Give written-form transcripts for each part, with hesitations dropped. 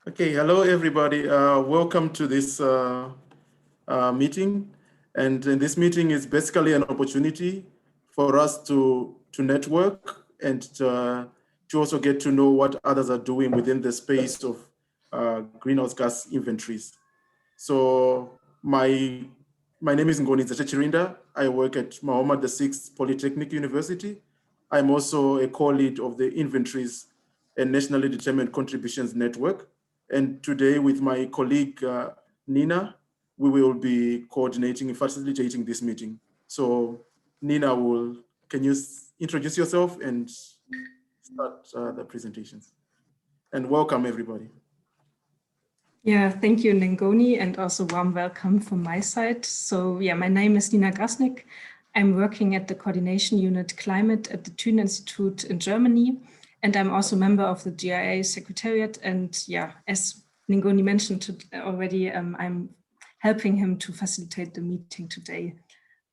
Okay, hello everybody. Welcome to this meeting. And this meeting is basically an opportunity for us to network and to also get to know what others are doing within the space of greenhouse gas inventories. So my name is Ngoni Zachechirinda. I work at Muhammad VI Polytechnic University. I'm also a co-lead of the Inventories and Nationally Determined Contributions Network. And today with my colleague, Nina, we will be coordinating and facilitating this meeting. So Nina, can you introduce yourself and start the presentations? And welcome everybody. Yeah, thank you, Ngoni, and also warm welcome from my side. So yeah, my name is Nina Grasnick. I'm working at the Coordination Unit Climate at the Thun Institute in Germany. And I'm also a member of the GIA Secretariat. And yeah, as Ngoni mentioned already, I'm helping him to facilitate the meeting today.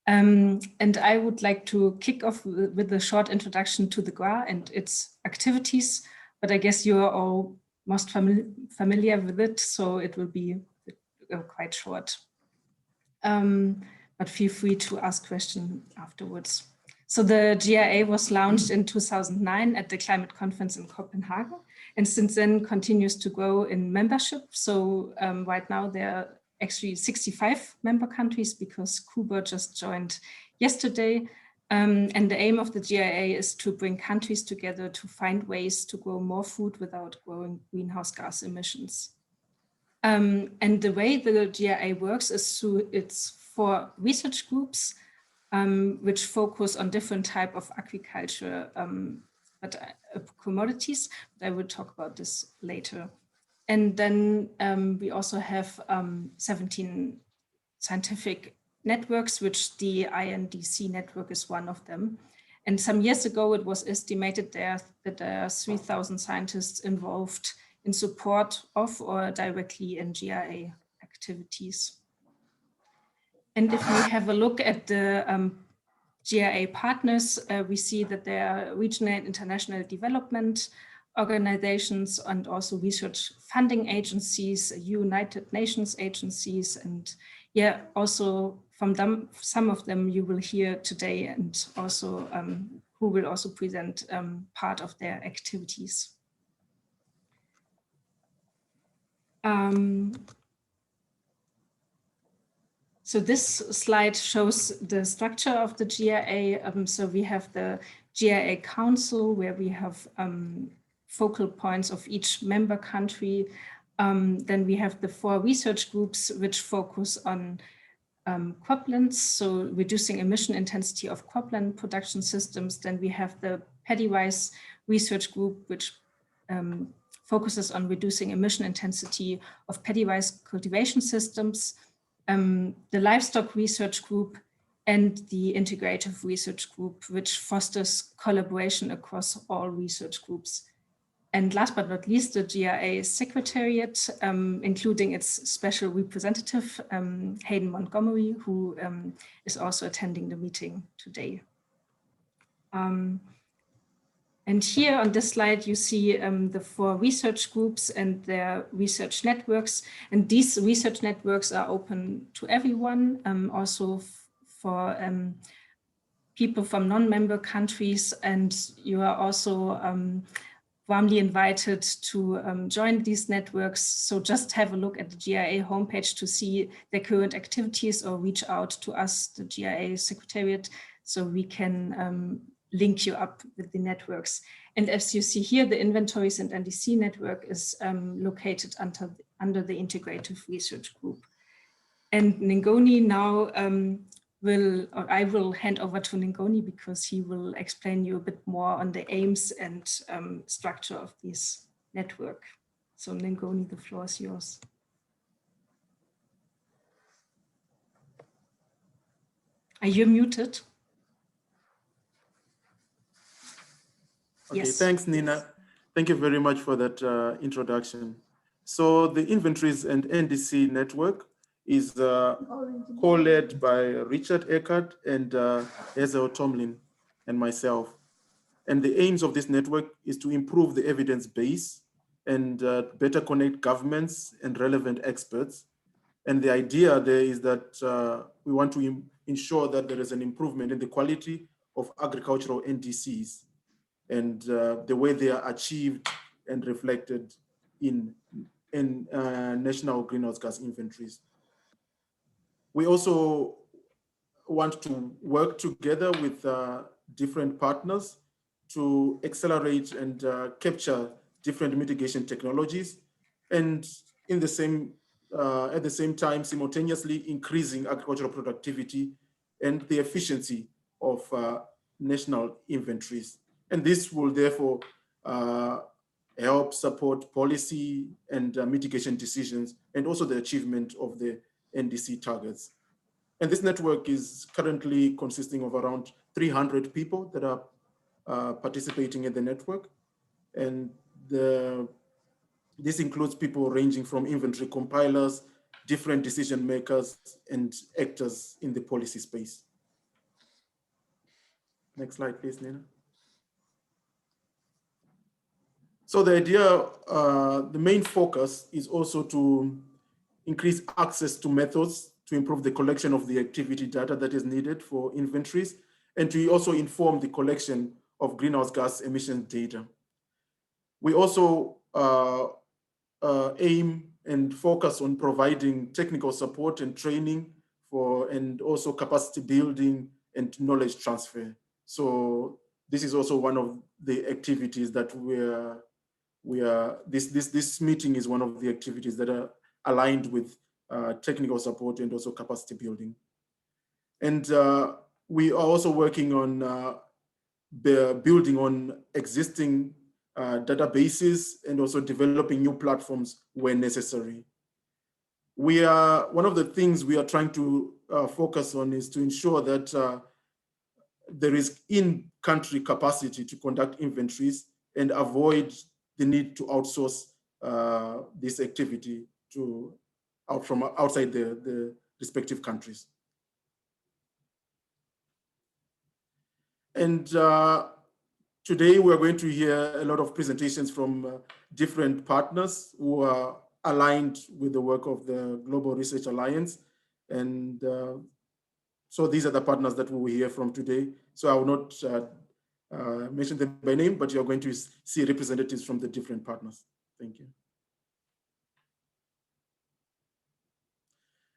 And I would like to kick off with a short introduction to the GRA and its activities, but I guess you are all most familiar with it, so it will be quite short. But feel free to ask questions afterwards. So the GIA was launched in 2009 at the climate conference in Copenhagen, and since then continues to grow in membership. So right now there are actually 65 member countries because Cuba just joined yesterday. And the aim of the GIA is to bring countries together to find ways to grow more food without growing greenhouse gas emissions. And the way the GIA works is through its 4 research groups, which focus on different types of agriculture commodities. But I will talk about this later. And then we also have 17 scientific networks, which the I&NDC network is one of them. And some years ago, it was estimated that there are 3,000 scientists involved in support of or directly in GIA activities. And if we have a look at the GIA partners, we see that there are regional and international development organizations and also research funding agencies, United Nations agencies, and yeah, also from them, some of them you will hear today, and also who will also present part of their activities. So this slide shows the structure of the GIA. So we have the GIA Council, where we have focal points of each member country. Then we have the 4 research groups which focus on croplands, so reducing emission intensity of cropland production systems. Then we have the paddy rice research group, which focuses on reducing emission intensity of paddy rice cultivation systems. The livestock research group and the integrative research group, which fosters collaboration across all research groups. And last but not least, the GIA Secretariat, including its special representative, Hayden Montgomery, who is also attending the meeting today. And here on this slide, you see the 4 research groups and their research networks. And these research networks are open to everyone, also for people from non-member countries. And you are also warmly invited to join these networks. So just have a look at the GIA homepage to see their current activities, or reach out to us, the GIA Secretariat, so we can link you up with the networks. And as you see here, the Inventories and NDC network is located under the Integrative Research Group. And Ngoni now I will hand over to Ngoni because he will explain you a bit more on the aims and structure of this network. So Ngoni, the floor is yours. Are you muted? Okay, yes. Thanks, Nina. Thank you very much for that introduction. So the Inventories and NDC network is co-led by Richard Eckert and Hazel Tomlin and myself. And the aims of this network is to improve the evidence base and better connect governments and relevant experts. And the idea there is that we want to ensure that there is an improvement in the quality of agricultural NDCs and the way they are achieved and reflected in national greenhouse gas inventories. We also want to work together with different partners to accelerate and capture different mitigation technologies, and at the same time, simultaneously increasing agricultural productivity and the efficiency of national inventories. And this will therefore help support policy and mitigation decisions, and also the achievement of the NDC targets. And this network is currently consisting of around 300 people that are participating in the network. And this includes people ranging from inventory compilers, different decision makers, and actors in the policy space. Next slide, please, Nina. So the idea, the main focus is also to increase access to methods to improve the collection of the activity data that is needed for inventories, and to also inform the collection of greenhouse gas emission data. We also aim and focus on providing technical support and training and also capacity building and knowledge transfer. So this is also one of the activities that this meeting is one of the activities that are aligned with technical support and also capacity building. And we are also working on building on existing databases and also developing new platforms where necessary. One of the things we are trying to focus on is to ensure that there is in-country capacity to conduct inventories and avoid the need to outsource this activity from outside the respective countries. And today we're going to hear a lot of presentations from different partners who are aligned with the work of the Global Research Alliance. And so these are the partners that we will hear from today. So I will not mention them by name, but you're going to see representatives from the different partners. Thank you.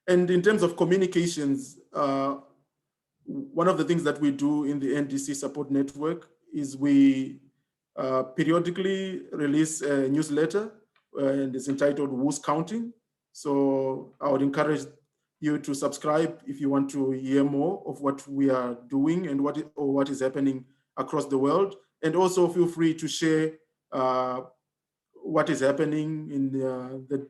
And in terms of communications, one of the things that we do in the NDC support network is we periodically release a newsletter, and it's entitled Who's Counting. So I would encourage you to subscribe if you want to hear more of what we are doing and what is happening across the world. And also feel free to share what is happening in the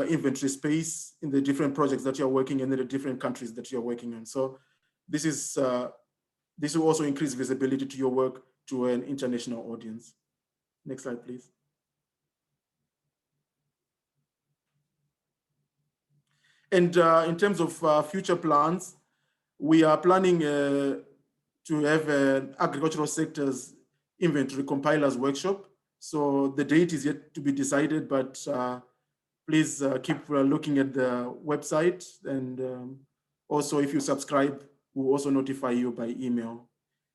inventory space, in the different projects that you're working in the different countries that you're working on. So this will also increase visibility to your work to an international audience. Next slide, please. And in terms of future plans, we are planning to have an agricultural sector's inventory compilers workshop. So the date is yet to be decided, but please keep looking at the website. And also if you subscribe, we'll also notify you by email.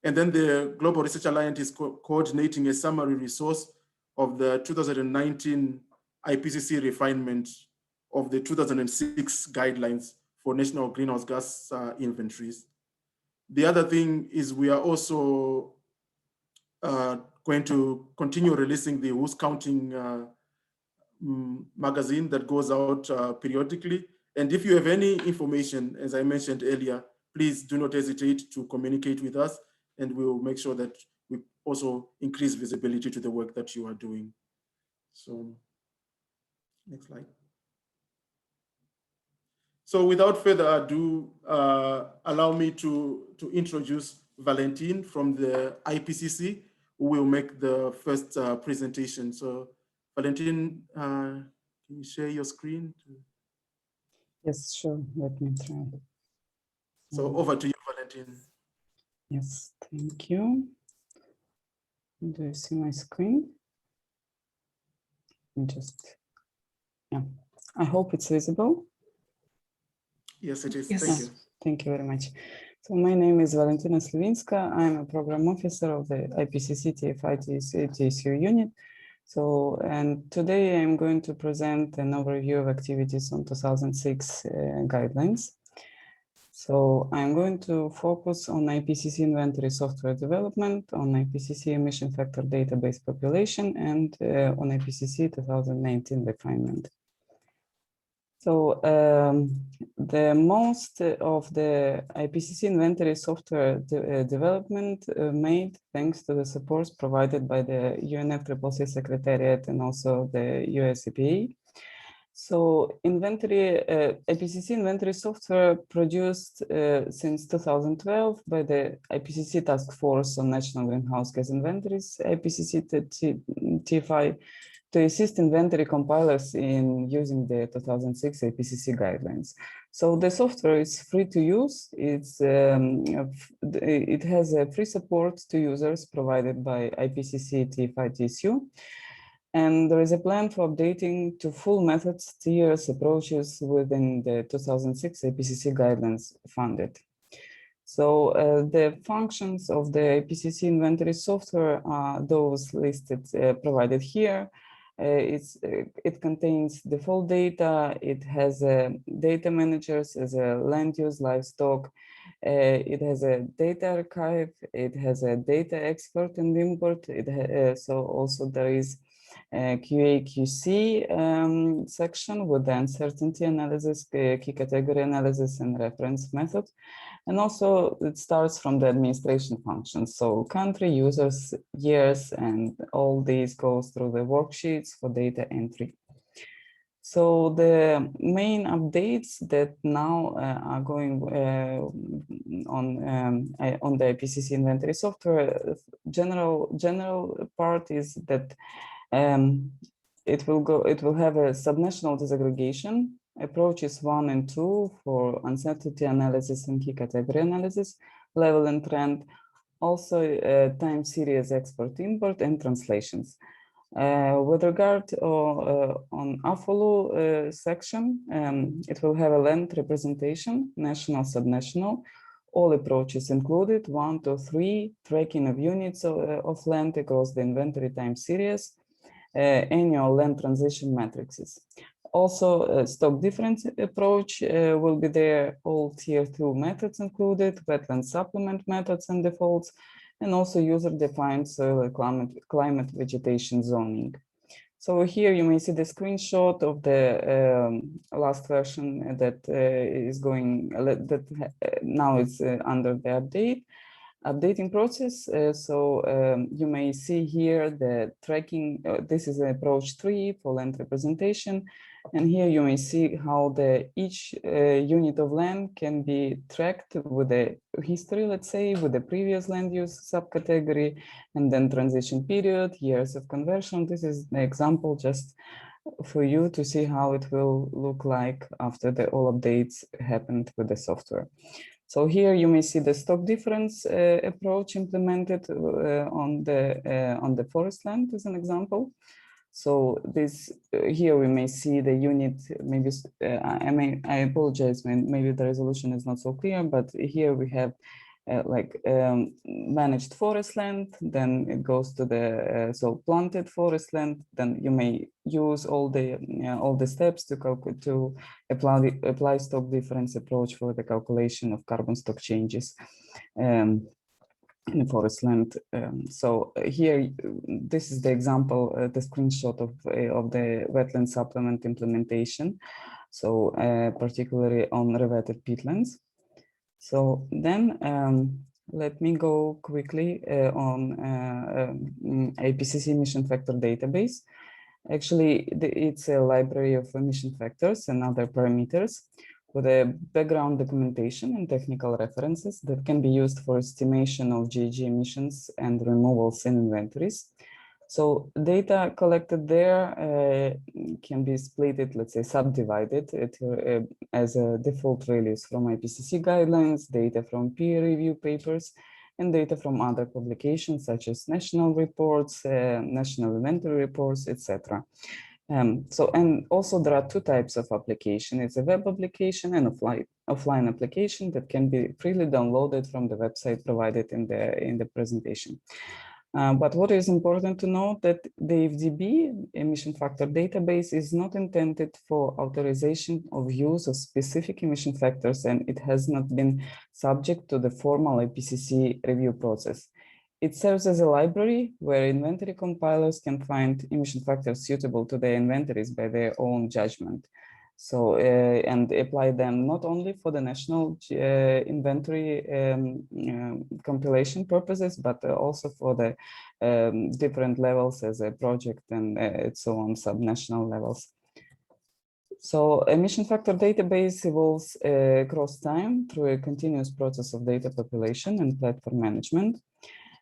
And then the Global Research Alliance is coordinating a summary resource of the 2019 IPCC refinement of the 2006 guidelines for national greenhouse gas inventories. The other thing is we are also going to continue releasing the Who's Counting magazine that goes out periodically. And if you have any information, as I mentioned earlier, please do not hesitate to communicate with us, and we'll make sure that we also increase visibility to the work that you are doing. So next slide. So without further ado, allow me to introduce Valentin from the IPCC, who will make the first presentation. So Valentin, can you share your screen? Yes, sure. Let me try. So over to you, Valentin. Yes, thank you. Do you see my screen? me just, yeah, I hope it's visible. Yes, it is. Yes. Thank you. Thank you very much. So my name is Valentina Slivinska. I'm a program officer of the IPCC TSU unit. So, and today I'm going to present an overview of activities on 2006 guidelines. So I'm going to focus on IPCC inventory software development, on IPCC emission factor database population, and on IPCC 2019 refinement. So the most of the IPCC inventory software development made thanks to the supports provided by the UNFCCC Secretariat and also the US EPA. So IPCC inventory software produced since 2012 by the IPCC Task Force on National Greenhouse Gas Inventories, IPCC TFI, to assist inventory compilers in using the 2006 IPCC guidelines. So the software is free to use. It has a free support to users provided by IPCC TFI TSU. And there is a plan for updating to full methods, tiers, approaches within the 2006 IPCC guidelines funded. So the functions of the IPCC inventory software are those listed, provided here. It contains default data. It has data managers as a land use, livestock. It has a data archive. It has a data export and import. So also there is QA/QC section with the uncertainty analysis, key category analysis, and reference method. And also it starts from the administration functions. So country, users, years, and all these goes through the worksheets for data entry. So the main updates that now are going on the IPCC inventory software, general part is that it will have a subnational disaggregation, approaches 1 and 2 for uncertainty analysis and key category analysis, level and trend, also time series export import and translations. With regard on AFOLU section, it will have a land representation, national, subnational, all approaches included, 1 to 3, tracking of units of land across the inventory time series, annual land transition matrices. Also, stock difference approach will be there, all tier 2 methods included, wetland supplement methods and defaults, and also user-defined soil climate vegetation zoning. So here you may see the screenshot of the last version that is going, now it's under the updating process. You may see here the tracking. This is approach 3 for land representation. And here you may see how each unit of land can be tracked with the history, let's say, with the previous land use subcategory, and then transition period, years of conversion. This is the example just for you to see how it will look like after all updates happened with the software. So here you may see the stock difference approach implemented on the forest land as an example. So this here we may see the unit. Maybe I apologize, maybe the resolution is not so clear, but here we have managed forest land. Then it goes to the planted forest land. Then you may use all the steps to apply stock difference approach for the calculation of carbon stock changes in the forest land. So here, this is the example, the screenshot of the wetland supplement implementation. So particularly on rewetted peatlands. So then let me go quickly on IPCC emission factor database. Actually, it's a library of emission factors and other parameters with a background documentation and technical references that can be used for estimation of GHG emissions and removals in inventories. So data collected there can be split, let's say subdivided as a default values from IPCC guidelines, data from peer review papers, and data from other publications such as national reports, national inventory reports, etc. And also there are two types of application. It's a web application and offline application that can be freely downloaded from the website provided in the presentation. But what is important to note that the EFDB emission factor database is not intended for authorization of use of specific emission factors, and it has not been subject to the formal IPCC review process. It serves as a library where inventory compilers can find emission factors suitable to their inventories by their own judgment. So, and apply them not only for the national inventory compilation purposes, but also for the different levels as a project and so on, subnational levels. So emission factor database evolves across time through a continuous process of data population and platform management.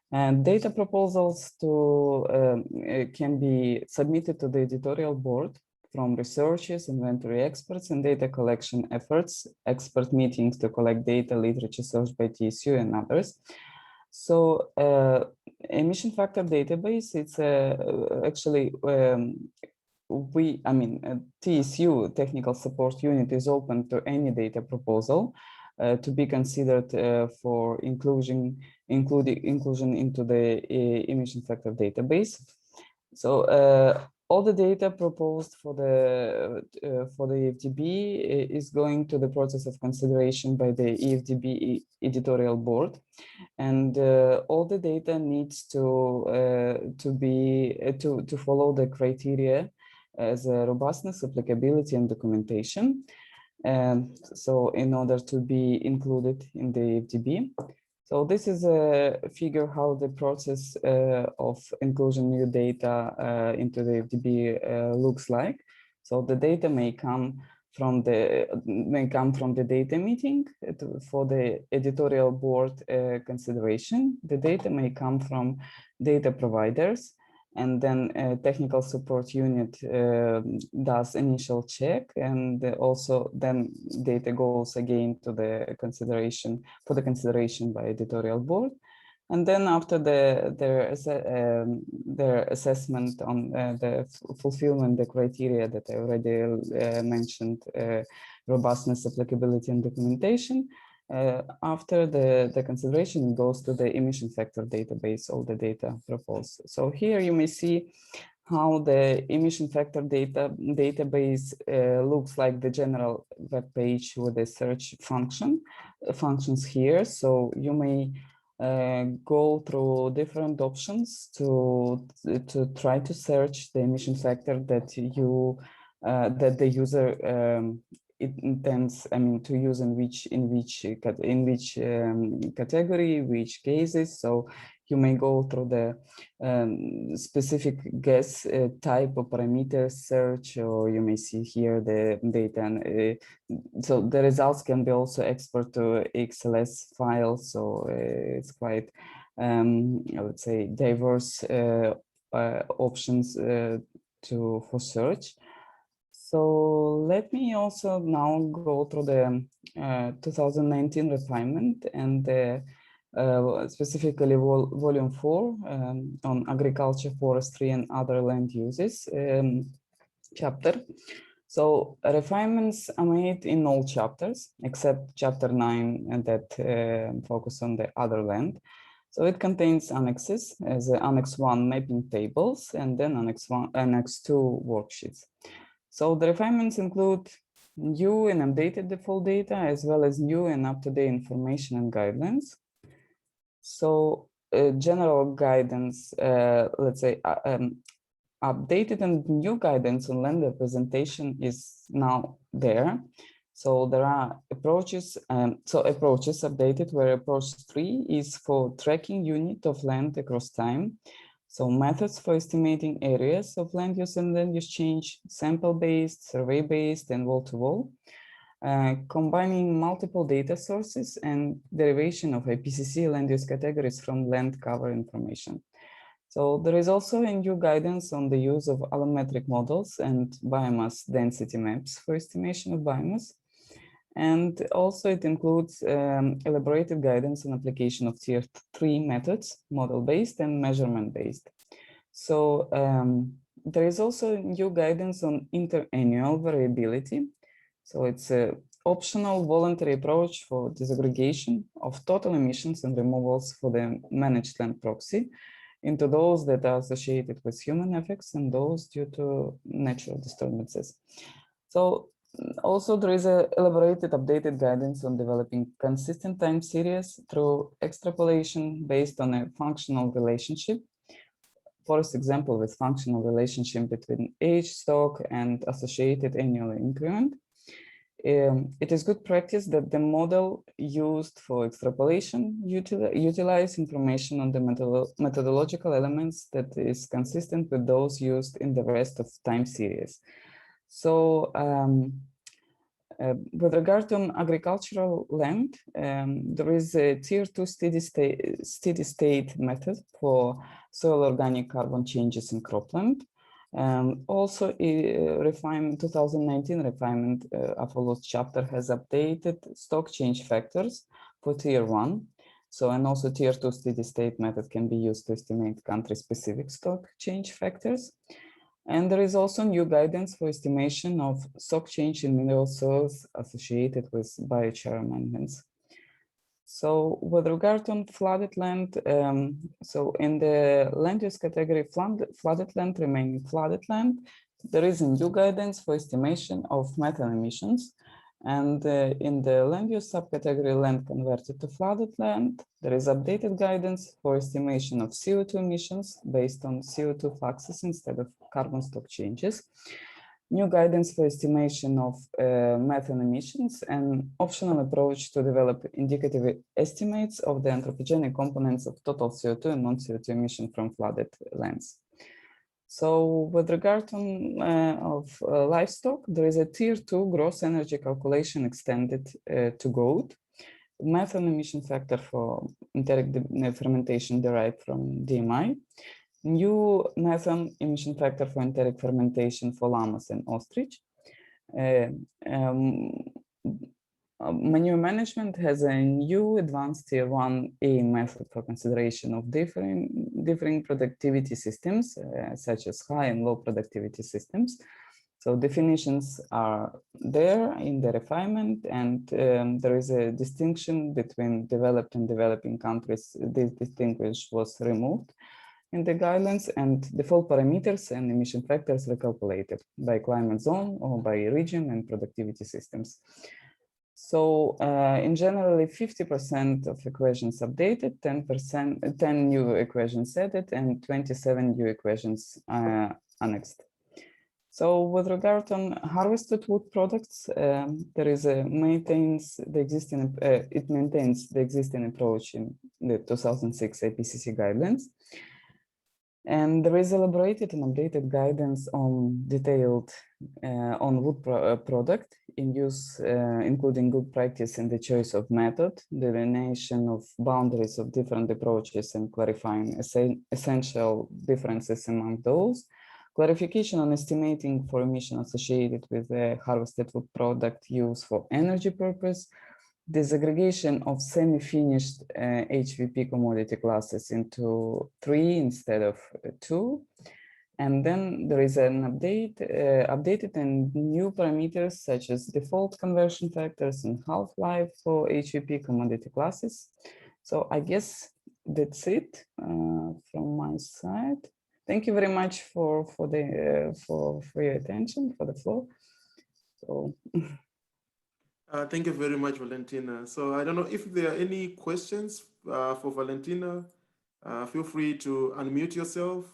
And data proposals can be submitted to the editorial board from researchers, inventory experts, and data collection efforts, expert meetings to collect data, literature search by TSU and others. So emission factor database, it's actually, TSU, Technical Support Unit, is open to any data proposal to be considered for inclusion into the emission factor database. So all the data proposed for the EFDB is going to the process of consideration by the EFDB editorial board, and all the data needs to follow the criteria as robustness, applicability, and documentation. And so in order to be included in the EFDB. So this is a figure how the process of inclusion new data into the EFDB looks like. So the data may come from the data meeting for the editorial board consideration. The data may come from data providers, and then a technical support unit does initial check, and also then data goes again to the consideration by editorial board. And then after their assessment on the fulfillment, the criteria that I already mentioned, robustness, applicability, and documentation, after the consideration goes to the emission factor database, all the data proposed. So here you may see how the emission factor database looks like the general web page with the search functions here. So you may go through different options to try to search the emission factor that the user it intends, to use in which category, which cases. So you may go through the specific guess type of parameter search, or you may see here the data. And so the results can be also export to XLS files. So it's quite, I would say, diverse options for search. So let me also now go through the 2019 refinement and specifically volume 4 on agriculture, forestry, and other land uses chapter. So refinements are made in all chapters except chapter 9 and that focus on the other land. So it contains annexes as Annex 1 mapping tables, and then Annex 2 worksheets. So the refinements include new and updated default data, as well as new and up-to-date information and guidelines. So general guidance, let's say updated and new guidance on land representation is now there. So there are approaches, approaches updated, where approach 3 is for tracking unit of land across time. So methods for estimating areas of land use and land use change, sample-based, survey-based, and wall-to-wall, combining multiple data sources and derivation of IPCC land use categories from land cover information. So there is also a new guidance on the use of allometric models and biomass density maps for estimation of biomass. And also it includes elaborated guidance on application of tier 3 methods, model-based and measurement-based. So There is also new guidance on interannual variability. So it's an optional voluntary approach for disaggregation of total emissions and removals for the managed land proxy into those that are associated with human effects and those due to natural disturbances. So also there is a elaborated updated guidance on developing consistent time series through extrapolation based on a functional relationship. For example, with functional relationship between age stock and associated annual increment. It is good practice that the model used for extrapolation utilize information on the methodological elements that is consistent with those used in the rest of time series. So with regard to agricultural land, there is a tier 2 steady state method for soil organic carbon changes in cropland. Also, Refinement 2019 Refinement AFOLU chapter has updated stock change factors for tier 1. So, and also tier 2 steady state method can be used to estimate country-specific stock change factors. And there is also new guidance for estimation of stock change in mineral soils associated with biochar amendments. So with regard to flooded land, so in the land use category, flooded land remaining flooded land, there is a new guidance for estimation of methane emissions. And in the land use subcategory land converted to flooded land, there is updated guidance for estimation of CO2 emissions based on CO2 fluxes instead of carbon stock changes. New guidance for estimation of methane emissions and optional approach to develop indicative estimates of the anthropogenic components of total CO2 and non-CO2 emission from flooded lands. So with regard to livestock, there is a tier 2 gross energy calculation extended to goat. Methane emission factor for enteric fermentation derived from DMI. New methane emission factor for enteric fermentation for llamas and ostrich. Manure management has a new advanced tier 1A method for consideration of differing productivity systems, such as high and low productivity systems. So definitions are there in the refinement, and there is a distinction between developed and developing countries. This distinction was removed in the guidelines, and default parameters and emission factors were calculated by climate zone or by region and productivity systems. So in generally 50% of equations updated, 10 new equations added, and 27 new equations annexed. So with regard on harvested wood products, there is a maintains the existing approach in the 2006 IPCC guidelines. And there is elaborated and updated guidance on detailed on wood product in use, including good practice in the choice of method, delineation of boundaries of different approaches and clarifying essential differences among those, clarification on estimating for emission associated with the harvested wood product use for energy purpose, disaggregation of semi-finished HVP commodity classes into 3 instead of 2. And then there is an updated and new parameters such as default conversion factors and half-life for HVP commodity classes. So I guess that's it from my side. Thank you very much for your attention, for the floor. So. Thank you very much, Valentina. So I don't know if there are any questions for Valentina. Feel free to unmute yourself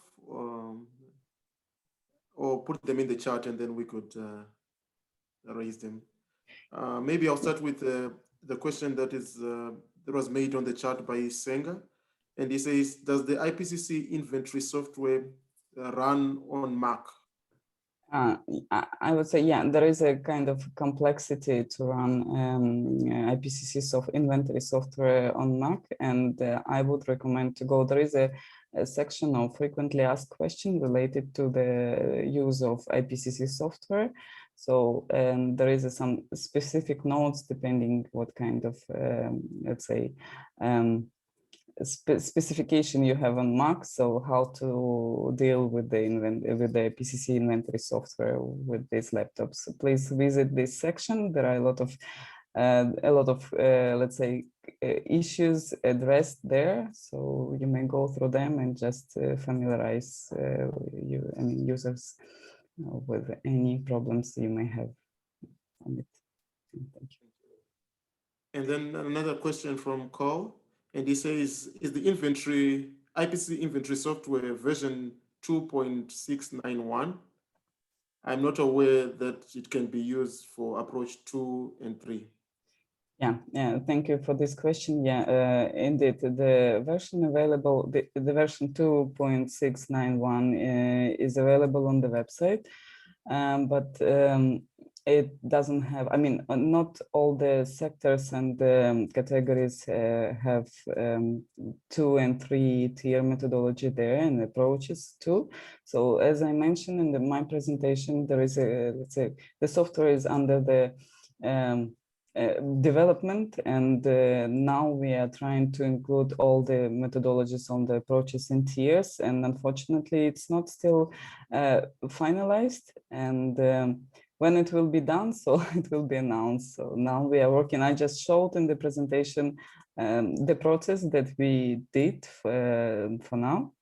or put them in the chat, and then we could raise them. Maybe I'll start with the question that was made on the chat by Senga. And he says, does the IPCC inventory software run on Mac? I would say, yeah, there is a kind of complexity to run IPCC inventory software on Mac, and I would recommend to go. There is a section of frequently asked questions related to the use of IPCC software. So there is some specific notes depending what kind of, let's say, specification you have on Mac, so how to deal with the IPCC inventory software with these laptops. So please visit this section. There are a lot of let's say issues addressed there, so you may go through them and just familiarize users with any problems you may have on it. Thank you. And then another question from Carl, and he says, is the IPCC inventory software version 2.691? I'm not aware that it can be used for approach 2 and 3. Yeah, thank you for this question. Yeah, indeed, the version available, the version 2.691 is available on the website, but it doesn't have, I mean, not all the sectors and categories have 2 and 3 tier methodology there and approaches too. So as I mentioned in my presentation, there is let's say, the software is under the development, and now we are trying to include all the methodologies on the approaches in tiers, and unfortunately it's not still finalized, and when it will be done, so it will be announced. So now we are working. I just showed in the presentation the process that we did for now.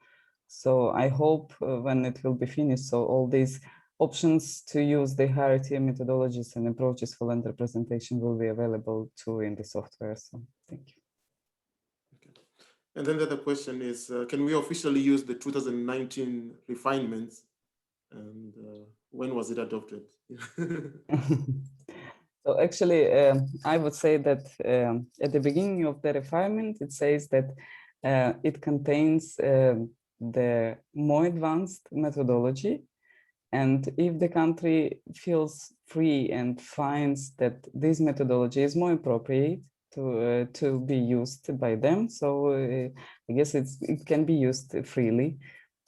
So I hope when it will be finished, so all these options to use the higher tier methodologies and approaches for land representation will be available too in the software. So thank you. Okay. And then the other question is, can we officially use the 2019 refinements? And when was it adopted? So actually, I would say that at the beginning of the refinement, it says that it contains the more advanced methodology. And if the country feels free and finds that this methodology is more appropriate to be used by them, so I guess it can be used freely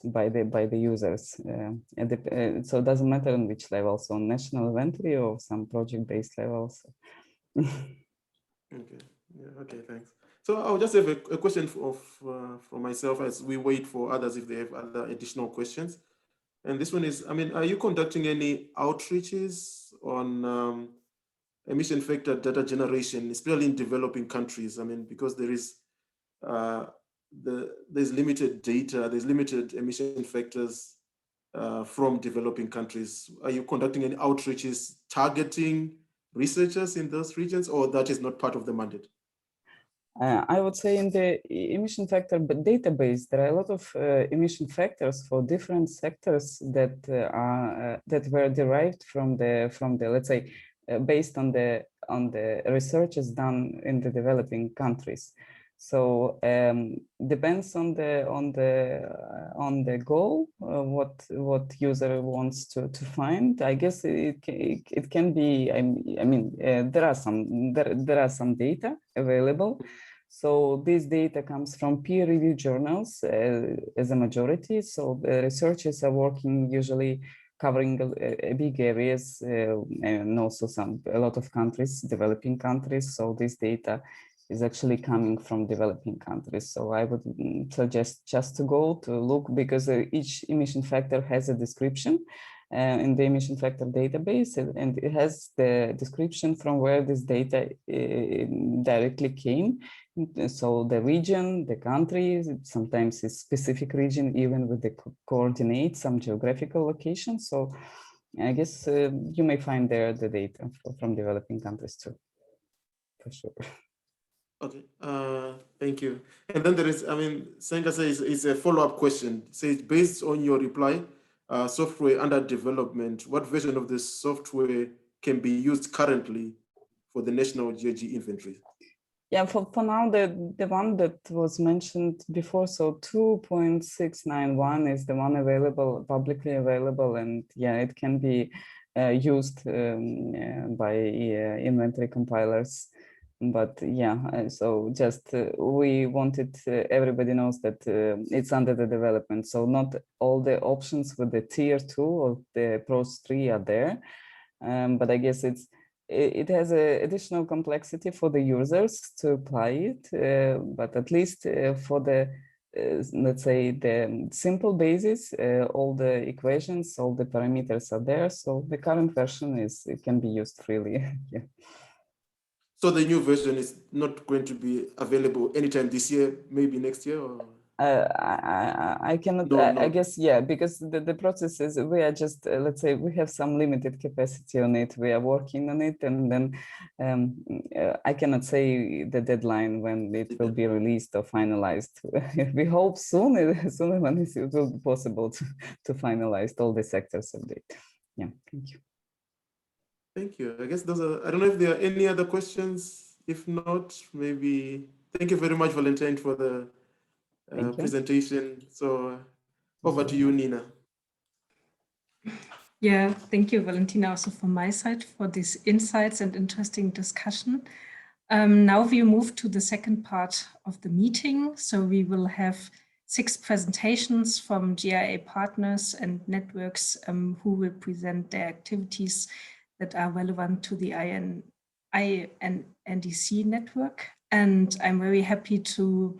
by the users. So it doesn't matter on which level, so national inventory or some project-based levels. Okay. Yeah. Okay. Thanks. So I'll just have a question from myself as we wait for others if they have other additional questions. And this one is, I mean, are you conducting any outreaches on emission factor data generation, especially in developing countries? I mean, because there is there's limited data, there's limited emission factors from developing countries. Are you conducting any outreaches targeting researchers in those regions, or that is not part of the mandate? I would say in the emission factor database, there are a lot of emission factors for different sectors that that were derived from the let's say based on the researches done in the developing countries. So depends on the goal, what user wants to find. I guess it can be. I mean, there are some data available. So this data comes from peer-reviewed journals as a majority. So the researchers are working usually covering big areas and also a lot of countries, developing countries. So this data is actually coming from developing countries. So I would suggest just to go to look, because each emission factor has a description in the emission factor database, and it has the description from where this data directly came. So the region, the country, sometimes it's specific region, even with the coordinates, some geographical location. So I guess you may find there the data from developing countries too, for sure. Okay, thank you. And then there is, I mean, Senga says it's a follow-up question. It says, based on your reply, software under development, what version of the software can be used currently for the national GHG inventory? Yeah, for now, the one that was mentioned before, so 2.691 is the one available, publicly available, and yeah, it can be used by inventory compilers. But yeah, so just we wanted everybody knows that it's under the development. So not all the options with the tier 2 or the pros 3 are there. But I guess it's it has an additional complexity for the users to apply it, but at least for the let's say the simple basis, all the equations, all the parameters are there. So the current version it can be used freely. Yeah. So the new version is not going to be available anytime this year, maybe next year? Or? I cannot, No, I guess, yeah, because the process is, we are just, let's say, we have some limited capacity on it. We are working on it, and then I cannot say the deadline when it will be released or finalized. We hope soon, sooner when it will be possible to finalize all the sectors of it. Yeah, thank you. Thank you. I guess those are, I don't know if there are any other questions. If not, maybe, thank you very much, Valentine, for the presentation. So over to you, Nina. Yeah, thank you, Valentina, also from my side for these insights and interesting discussion. Now we move to the second part of the meeting. So we will have 6 presentations from GIA partners and networks who will present their activities that are relevant to the I&NDC network. And I'm very happy to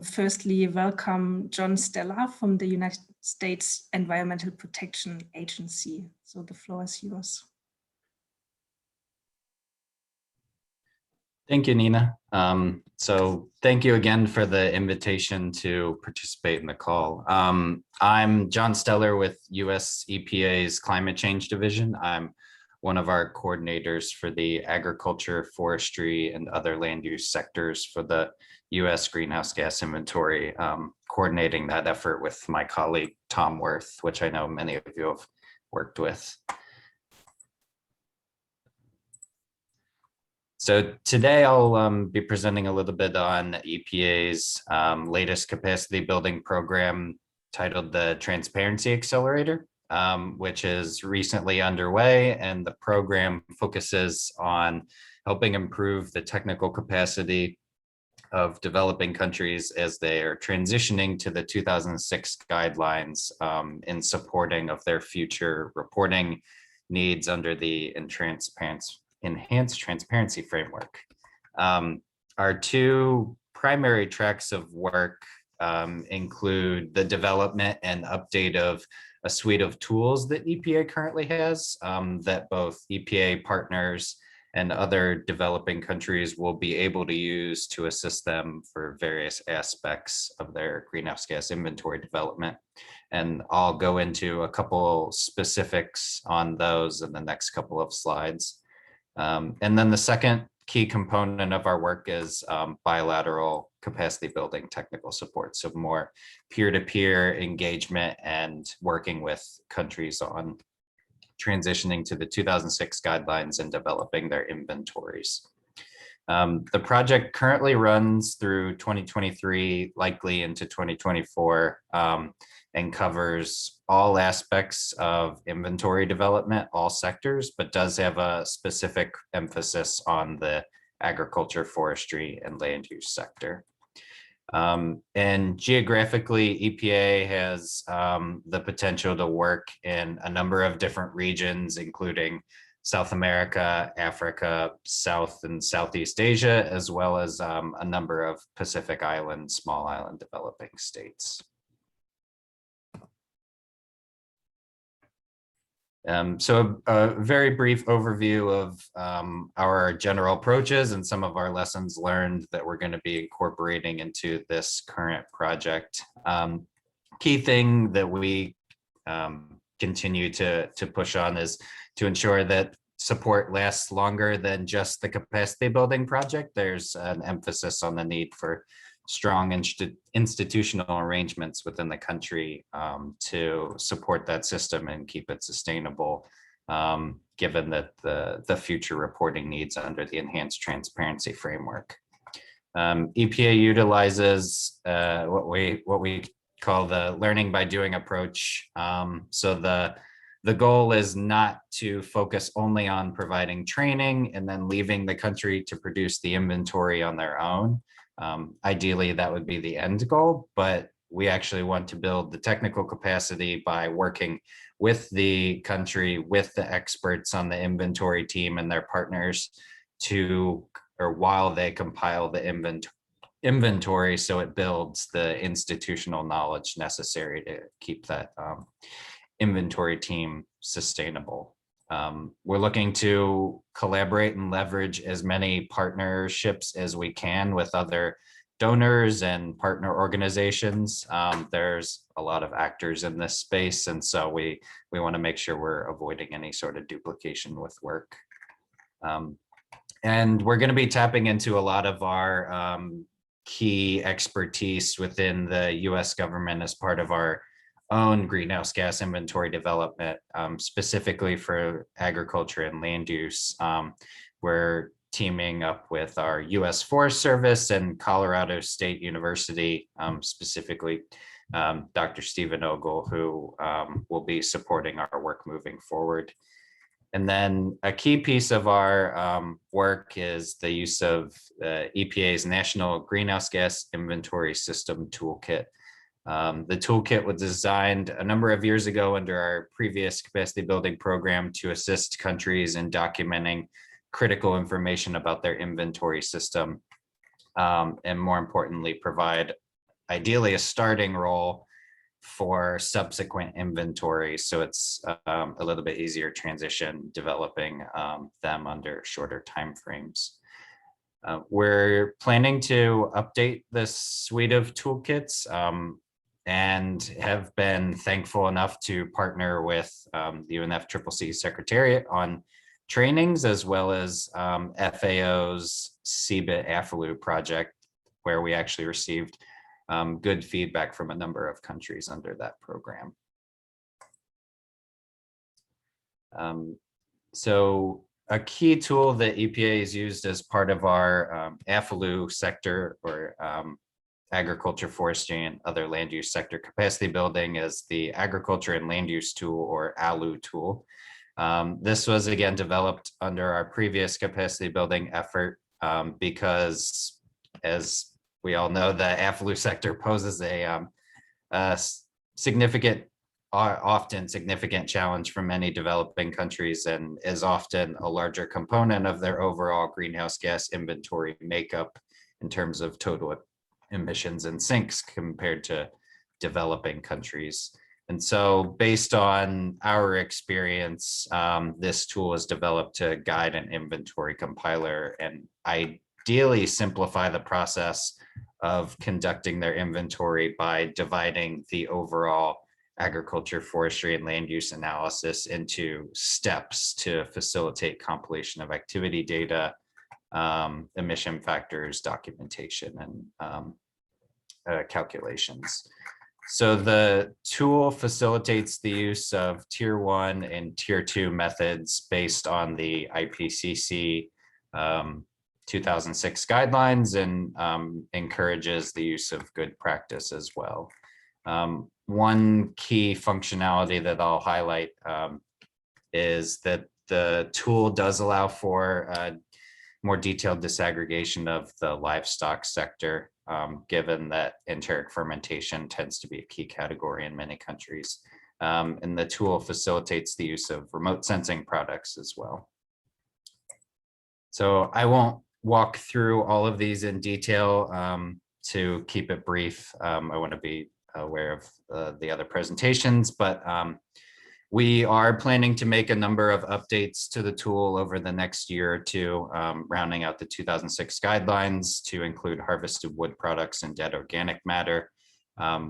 firstly welcome John Stella from the United States Environmental Protection Agency. So the floor is yours. Thank you, Nina. So thank you again for the invitation to participate in the call. I'm John Steller with US EPA's Climate Change Division. I'm one of our coordinators for the agriculture, forestry, and other land use sectors for the US greenhouse gas inventory, coordinating that effort with my colleague, Tom Worth, which I know many of you have worked with. So today I'll be presenting a little bit on EPA's latest capacity building program titled the Transparency Accelerator, which is recently underway, and the program focuses on helping improve the technical capacity of developing countries as they are transitioning to the 2006 guidelines in supporting of their future reporting needs under the Enhanced Transparency Framework. Our 2 primary tracks of work include the development and update of a suite of tools that EPA currently has that both EPA partners and other developing countries will be able to use to assist them for various aspects of their greenhouse gas inventory development. And I'll go into a couple specifics on those in the next couple of slides. And then the second key component of our work is bilateral capacity building technical support. So more peer-to-peer engagement and working with countries on transitioning to the 2006 guidelines and developing their inventories. The project currently runs through 2023, likely into 2024, and covers all aspects of inventory development, all sectors, but does have a specific emphasis on the agriculture, forestry, and land use sector. And geographically, EPA has the potential to work in a number of different regions, including South America, Africa, South and Southeast Asia, as well as a number of Pacific Island, small island developing states. So a very brief overview of our general approaches and some of our lessons learned that we're going to be incorporating into this current project. Key thing that we continue to push on is to ensure that support lasts longer than just the capacity building project. There's an emphasis on the need for strong institutional arrangements within the country to support that system and keep it sustainable, given that the future reporting needs under the Enhanced Transparency Framework. EPA utilizes what we call the learning by doing approach. So the goal is not to focus only on providing training and then leaving the country to produce the inventory on their own. Ideally, that would be the end goal, but we actually want to build the technical capacity by working with the country, with the experts on the inventory team and their partners while they compile the inventory, so it builds the institutional knowledge necessary to keep that inventory team sustainable. We're looking to collaborate and leverage as many partnerships as we can with other donors and partner organizations. There's a lot of actors in this space, and so we want to make sure we're avoiding any sort of duplication with work. And we're going to be tapping into a lot of our key expertise within the US government as part of our own greenhouse gas inventory development, specifically for agriculture and land use. We're teaming up with our US Forest Service and Colorado State University, specifically Dr. Stephen Ogle, who will be supporting our work moving forward. And then a key piece of our work is the use of EPA's National Greenhouse Gas Inventory System Toolkit. The toolkit was designed a number of years ago under our previous capacity building program to assist countries in documenting critical information about their inventory system, and more importantly, provide ideally a starting role for subsequent inventory. So it's a little bit easier transition developing them under shorter timeframes. We're planning to update this suite of toolkits and have been thankful enough to partner with the UNFCCC Secretariat on trainings, as well as FAO's CBIT AFOLU project, where we actually received good feedback from a number of countries under that program. So a key tool that EPA has used as part of our AFOLU sector, or agriculture, forestry, and other land use sector capacity building, is the Agriculture and Land Use Tool, or ALU tool. This was again developed under our previous capacity building effort because, as we all know, the AFOLU sector poses a often significant challenge for many developing countries, and is often a larger component of their overall greenhouse gas inventory makeup in terms of total emissions and sinks compared to developing countries. And so based on our experience, this tool is developed to guide an inventory compiler and ideally simplify the process of conducting their inventory by dividing the overall agriculture, forestry, and land use analysis into steps to facilitate compilation of activity data, emission factors, documentation, and calculations. So the tool facilitates the use of tier 1 and tier 2 methods based on the IPCC 2006 guidelines, and encourages the use of good practice as well. One key functionality that I'll highlight is that the tool does allow for more detailed disaggregation of the livestock sector, given that enteric fermentation tends to be a key category in many countries. And the tool facilitates the use of remote sensing products as well. So I won't walk through all of these in detail to keep it brief. I want to be aware of the other presentations, but we are planning to make a number of updates to the tool over the next year or two, rounding out the 2006 guidelines to include harvested wood products and dead organic matter.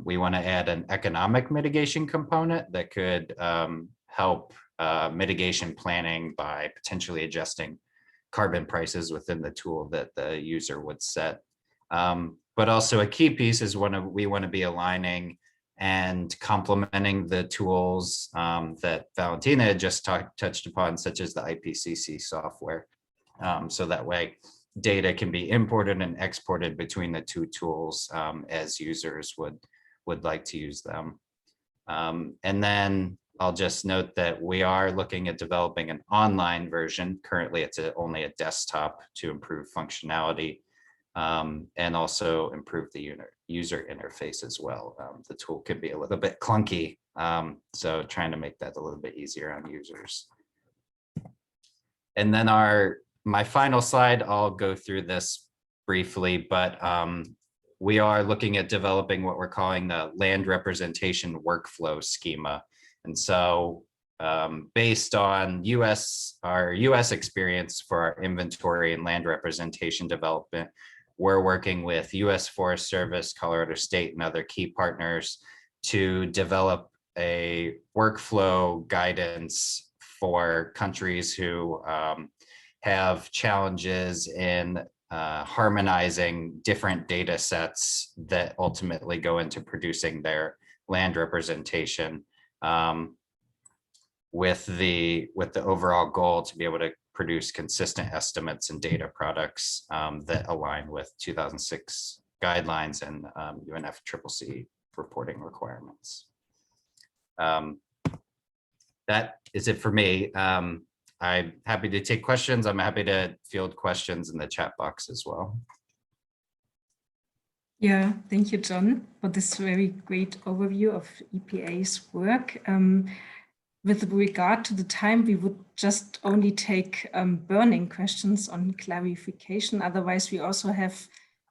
We want to add an economic mitigation component that could help mitigation planning by potentially adjusting carbon prices within the tool that the user would set. But also a key piece is we want to be aligning and complementing the tools that Valentina had just touched upon, such as the IPCC software. So that way data can be imported and exported between the two tools as users would like to use them. And then I'll just note that we are looking at developing an online version. Currently, it's only a desktop, to improve functionality and also improve the user interface as well. The tool can be a little bit clunky, so trying to make that a little bit easier on users. And then my final slide, I'll go through this briefly, but we are looking at developing what we're calling the land representation workflow schema. And so based on our US experience for our inventory and land representation development, we're working with US Forest Service, Colorado State, and other key partners to develop a workflow guidance for countries who have challenges in harmonizing different data sets that ultimately go into producing their land representation, with the overall goal to be able to produce consistent estimates and data products that align with 2006 guidelines and UNFCCC reporting requirements. That is it for me. I'm happy to take questions. I'm happy to field questions in the chat box as well. Yeah, thank you, John, for this very great overview of EPA's work. With regard to the time, we would just only take burning questions on clarification. Otherwise, we also have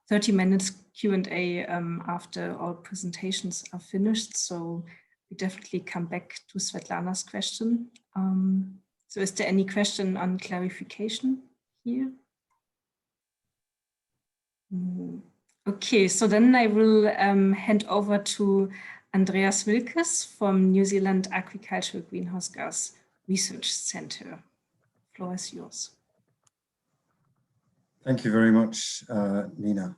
30 minutes Q&A after all presentations are finished. So we definitely come back to Svetlana's question. So is there any question on clarification here? Okay, so then I will hand over to Andreas Wilkes from New Zealand Agricultural Greenhouse Gas Research Centre. The floor is yours. Thank you very much, Nina.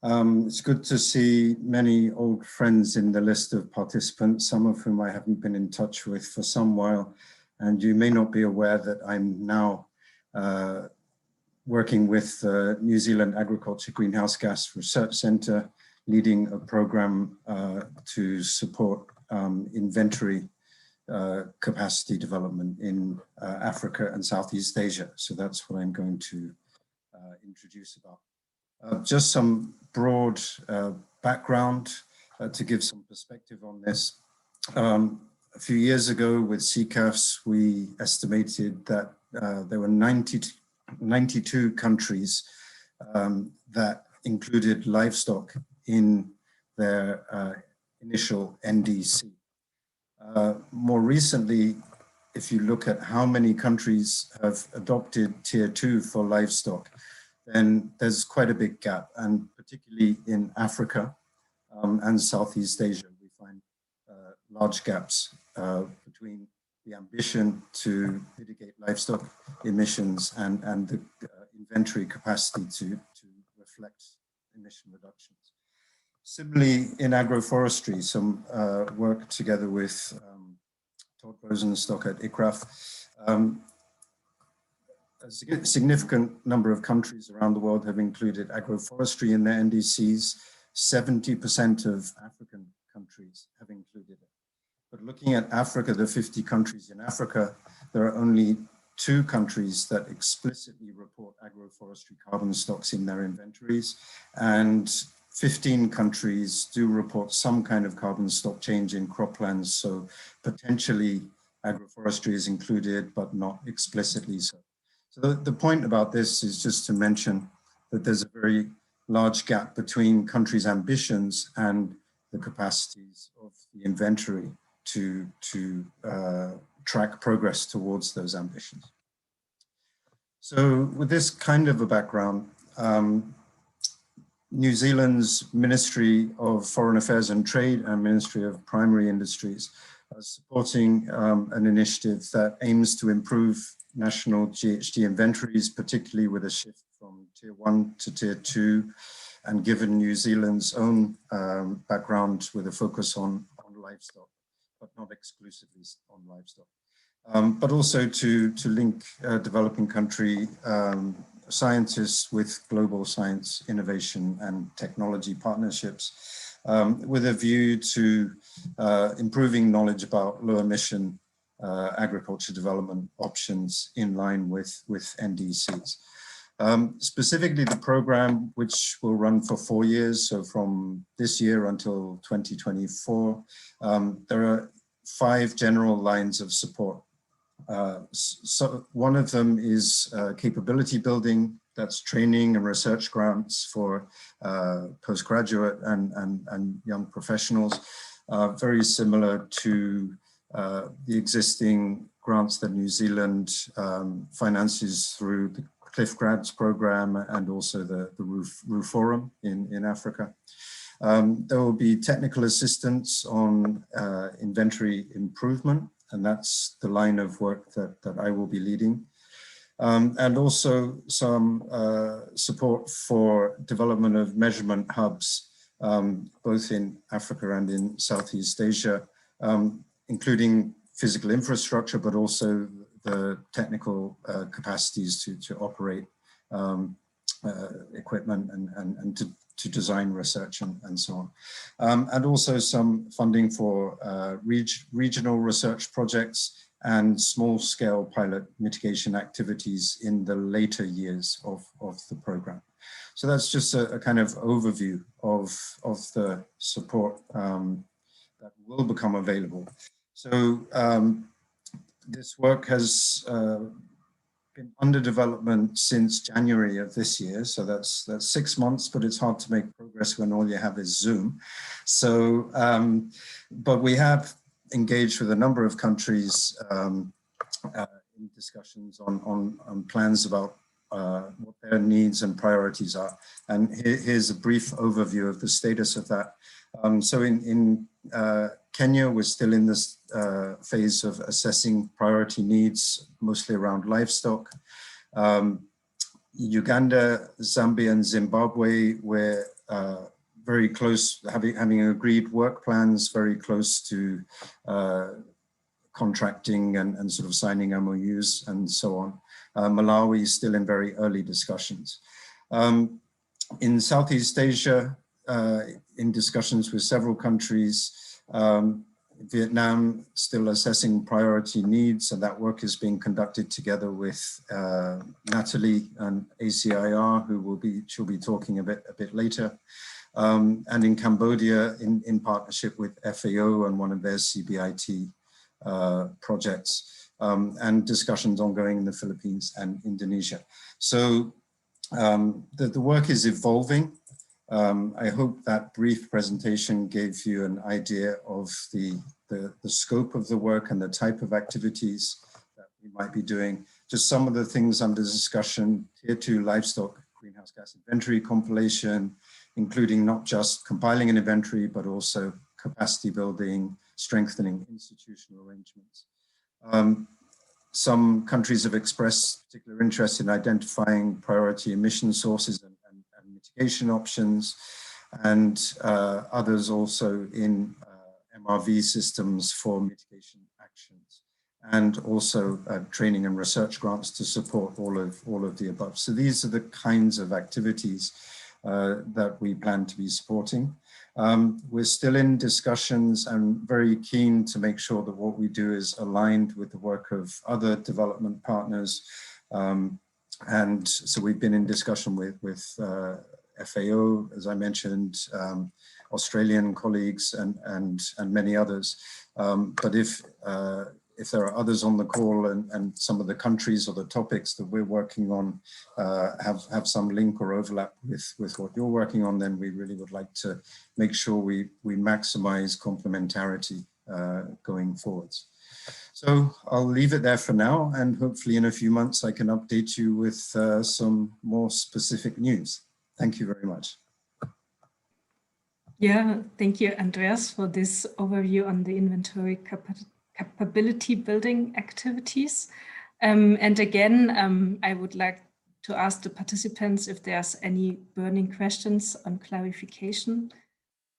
It's good to see many old friends in the list of participants, some of whom I haven't been in touch with for some while. And you may not be aware that I'm now working with the New Zealand Agriculture Greenhouse Gas Research Centre, leading a program to support inventory capacity development in Africa and Southeast Asia. So that's what I'm going to introduce about. Just some broad background to give some perspective on this. A few years ago with CCAFs, we estimated that there were 92 countries that included livestock in their initial NDC. More recently, if you look at how many countries have adopted Tier 2 for livestock, then there's quite a big gap, and particularly in Africa and Southeast Asia, we find large gaps between the ambition to mitigate livestock emissions and the inventory capacity to reflect emission reductions. Similarly, in agroforestry, some work together with Todd Rosenstock at ICRAF. A significant number of countries around the world have included agroforestry in their NDCs. 70% of African countries have included it. But looking at Africa, the 50 countries in Africa, there are only 2 countries that explicitly report agroforestry carbon stocks in their inventories, and 15 countries do report some kind of carbon stock change in croplands. So potentially agroforestry is included, but not explicitly so. So the point about this is just to mention that there's a very large gap between countries' ambitions and the capacities of the inventory to track progress towards those ambitions. So with this kind of a background, New Zealand's Ministry of Foreign Affairs and Trade and Ministry of Primary Industries are supporting an initiative that aims to improve national GHG inventories, particularly with a shift from Tier 1 to Tier 2, and given New Zealand's own background with a focus on livestock, but not exclusively on livestock. But also to link developing country scientists with global science, innovation and technology partnerships with a view to improving knowledge about low emission agriculture development options in line with NDCs. Specifically, the program, which will run for 4 years, so from this year until 2024, there are 5 general lines of support. So one of them is capability building. That's training and research grants for postgraduate and young professionals, very similar to the existing grants that New Zealand finances through the Cliff Grads program and also the Roof Forum in Africa. There will be technical assistance on inventory improvement, and that's the line of work that I will be leading. And also some support for development of measurement hubs, both in Africa and in Southeast Asia, including physical infrastructure, but also the technical capacities to operate equipment and to design research and so on. And also some funding for regional research projects and small-scale pilot mitigation activities in the later years of the program. So that's just a kind of overview of the support that will become available. So this work has been under development since January of this year. So that's 6 months, but it's hard to make progress when all you have is Zoom. So, but we have engaged with a number of countries in discussions on plans about what their needs and priorities are. And here's a brief overview of the status of that. So in Kenya, we're still in this phase of assessing priority needs, mostly around livestock. Uganda, Zambia, and Zimbabwe, we're very close, having agreed work plans, very close to contracting and sort of signing MOUs and so on. Malawi is still in very early discussions. In Southeast Asia, in discussions with several countries, Vietnam still assessing priority needs, and that work is being conducted together with Natalie and ACIAR, she'll be talking a bit later. And in Cambodia, in partnership with FAO and one of their CBIT projects, and discussions ongoing in the Philippines and Indonesia. So the work is evolving. I hope that brief presentation gave you an idea of the scope of the work and the type of activities that we might be doing. Just some of the things under discussion: Tier 2 livestock greenhouse gas inventory compilation, including not just compiling an inventory, but also capacity building, strengthening institutional arrangements. Some countries have expressed particular interest in identifying priority emission sources and mitigation options, and others also in MRV systems for mitigation actions, and also training and research grants to support all of the above. So these are the kinds of activities that we plan to be supporting. We're still in discussions and very keen to make sure that what we do is aligned with the work of other development partners. And so we've been in discussion with FAO, as I mentioned, Australian colleagues and many others. But if there are others on the call and some of the countries or the topics that we're working on have some link or overlap with what you're working on, then we really would like to make sure we maximize complementarity going forwards. So I'll leave it there for now, and hopefully in a few months I can update you with some more specific news. Thank you very much. Yeah, thank you, Andreas, for this overview on the inventory capability building activities. And again, I would like to ask the participants if there's any burning questions on clarification.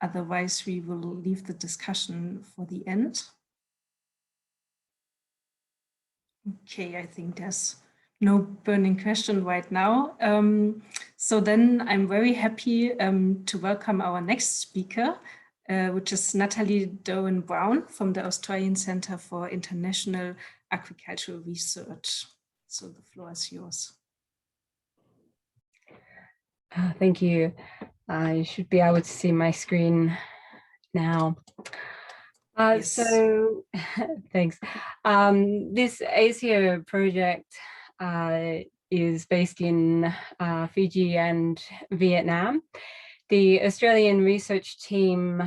Otherwise, we will leave the discussion for the end. Okay, I think there's no burning question right now. So then I'm very happy to welcome our next speaker, which is Natalie Dowen-Brown from the Australian Centre for International Agricultural Research. So the floor is yours. Thank you. I should be able to see my screen now. Yes. So thanks. This ACIAR project is based in Fiji and Vietnam. The Australian research team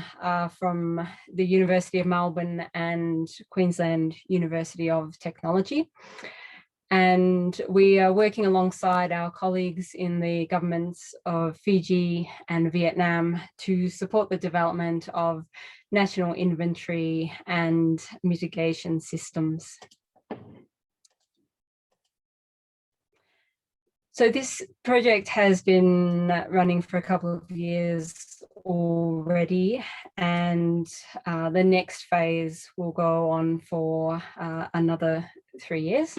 from the University of Melbourne and Queensland University of Technology. And we are working alongside our colleagues in the governments of Fiji and Vietnam to support the development of national inventory and mitigation systems. So this project has been running for a couple of years already, and the next phase will go on for another 3 years.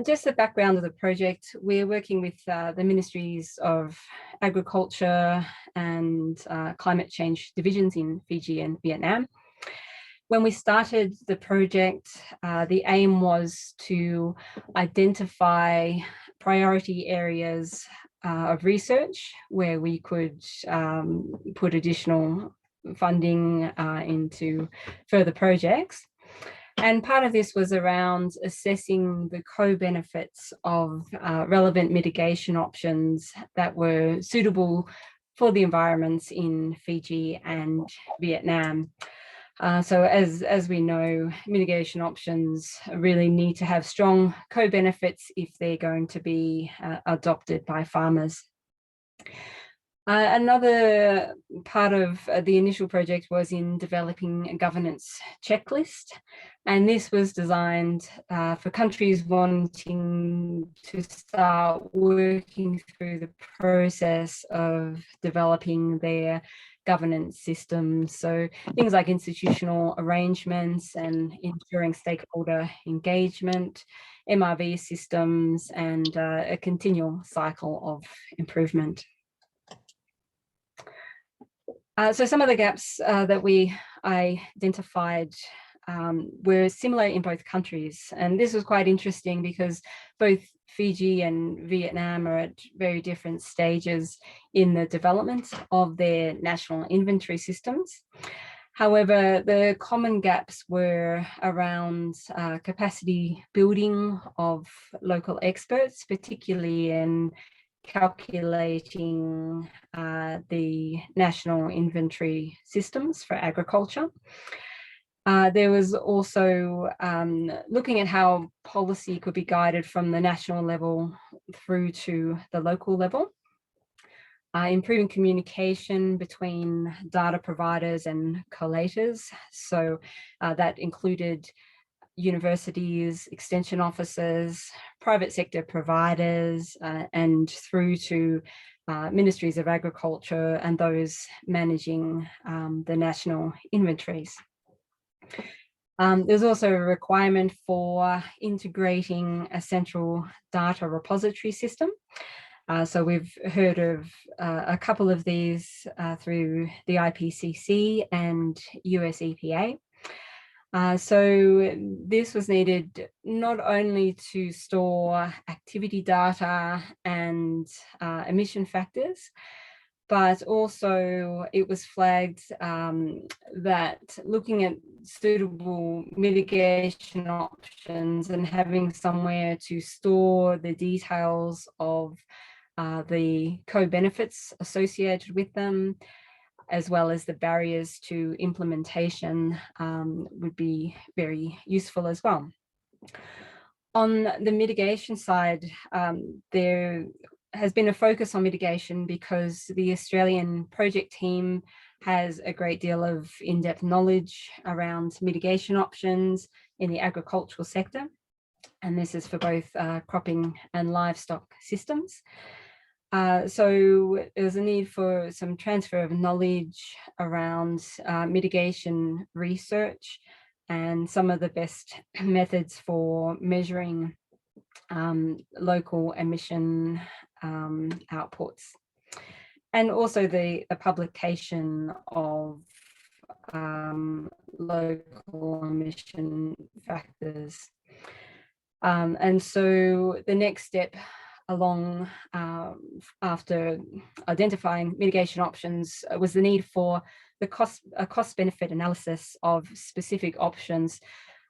Just the background of the project, we're working with the Ministries of Agriculture and Climate Change divisions in Fiji and Vietnam. When we started the project, the aim was to identify priority areas of research where we could put additional funding into further projects. And part of this was around assessing the co-benefits of relevant mitigation options that were suitable for the environments in Fiji and Vietnam. So as we know, mitigation options really need to have strong co-benefits if they're going to be adopted by farmers. Another part of the initial project was in developing a governance checklist, and this was designed for countries wanting to start working through the process of developing their governance systems. So things like institutional arrangements and ensuring stakeholder engagement, MRV systems, and a continual cycle of improvement. So some of the gaps that we identified were similar in both countries. And this was quite interesting because both Fiji and Vietnam are at very different stages in the development of their national inventory systems. However, the common gaps were around capacity building of local experts, particularly in calculating the national inventory systems for agriculture. There was also looking at how policy could be guided from the national level through to the local level. Improving communication between data providers and collators. So that included universities, extension officers, private sector providers, and through to ministries of agriculture and those managing the national inventories. There's also a requirement for integrating a central data repository system. So we've heard of a couple of these through the IPCC and US EPA. So this was needed not only to store activity data and emission factors, but also it was flagged that looking at suitable mitigation options and having somewhere to store the details of the co-benefits associated with them, as well as the barriers to implementation, would be very useful as well. On the mitigation side, there has been a focus on mitigation because the Australian project team has a great deal of in-depth knowledge around mitigation options in the agricultural sector. And this is for both cropping and livestock systems. So there's a need for some transfer of knowledge around mitigation research and some of the best methods for measuring local emission outputs. And also the publication of local emission factors. And so the next step along after identifying mitigation options was the need for a cost-benefit analysis of specific options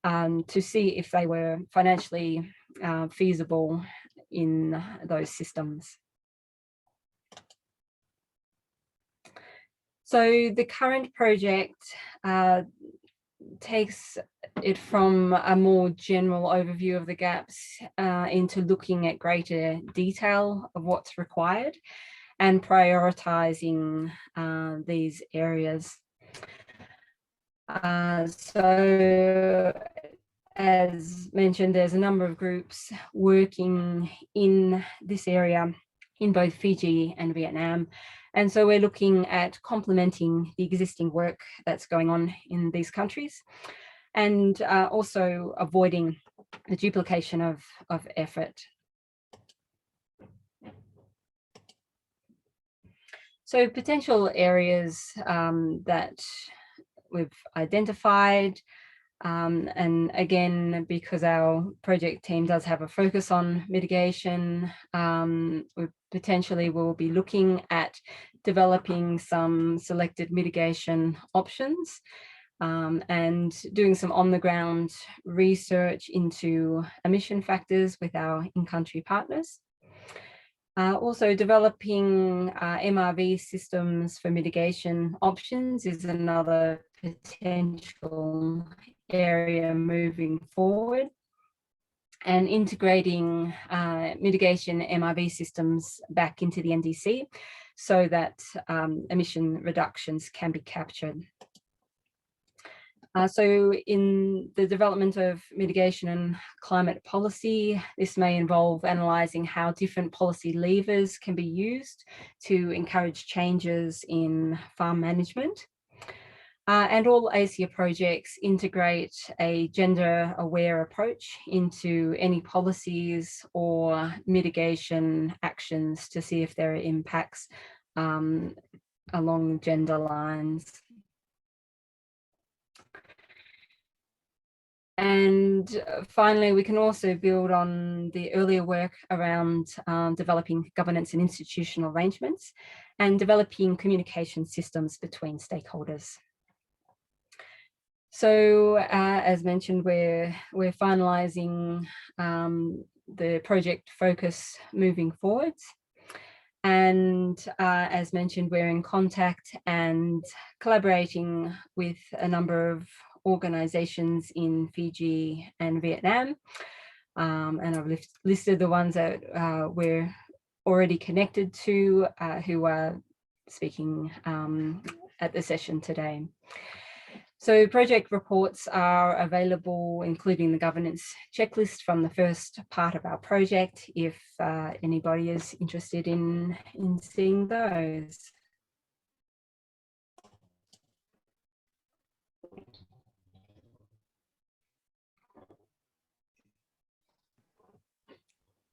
to see if they were financially feasible in those systems. So the current project takes it from a more general overview of the gaps into looking at greater detail of what's required and prioritizing these areas. So as mentioned, there's a number of groups working in this area in both Fiji and Vietnam. And so we're looking at complementing the existing work that's going on in these countries and also avoiding the duplication of effort. So potential areas that we've identified, and again, because our project team does have a focus on mitigation, we potentially will be looking at developing some selected mitigation options and doing some on-the-ground research into emission factors with our in-country partners. Also developing MRV systems for mitigation options is another potential area moving forward, and integrating mitigation MRV systems back into the NDC so that emission reductions can be captured. So in the development of mitigation and climate policy, this may involve analysing how different policy levers can be used to encourage changes in farm management. And all ACIAR projects integrate a gender-aware approach into any policies or mitigation actions to see if there are impacts along gender lines. And finally, we can also build on the earlier work around developing governance and institutional arrangements and developing communication systems between stakeholders. So as mentioned, we're finalising the project focus moving forwards. And as mentioned, we're in contact and collaborating with a number of organizations in Fiji and Vietnam. And I've listed the ones that we're already connected to who are speaking at the session today. So project reports are available, including the governance checklist from the first part of our project, if anybody is interested in seeing those.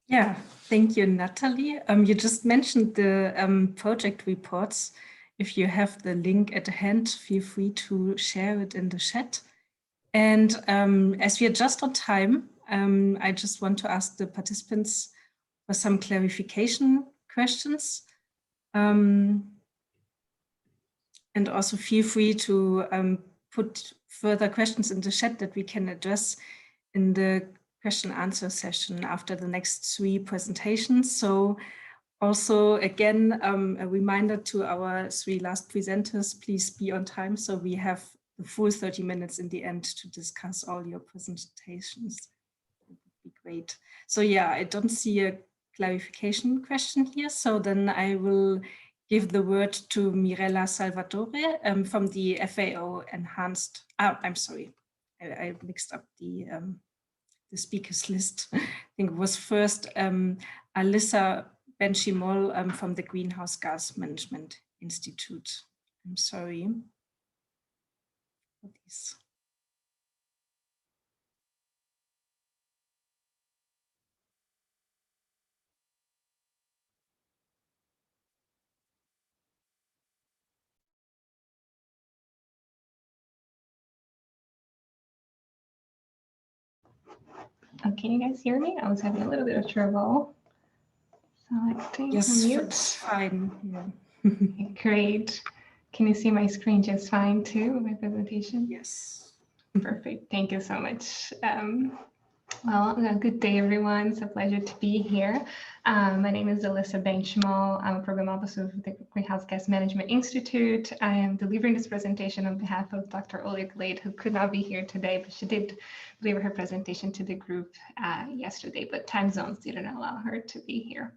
Yeah, thank you, Natalie. You just mentioned the project reports. If you have the link at hand, feel free to share it in the chat. And as we are just on time, I just want to ask the participants for some clarification questions. And also feel free to put further questions in the chat that we can address in the question answer session after the next 3 presentations. So also, again, a reminder to our 3 last presenters, please be on time so we have the full 30 minutes in the end to discuss all your presentations. It would be great. So yeah, I don't see a clarification question here. So then I will give the word to Mirella Salvatore from the FAO Enhanced. I'm sorry, I mixed up the speakers list. I think it was first Alyssa Benchimol from the Greenhouse Gas Management Institute. I'm sorry for this. Can you guys hear me? I was having a little bit of trouble. Selecting Yes, mute. it's fine. Yeah. Okay, great. Can you see my screen just fine too, my presentation? Yes. Perfect. Thank you so much. Well, good day, everyone. It's a pleasure to be here. My name is Alyssa Benchmal. I'm a program officer of the Greenhouse Gas Management Institute. I am delivering this presentation on behalf of Dr. Oleg Glade, who could not be here today, but she did deliver her presentation to the group yesterday, but time zones didn't allow her to be here.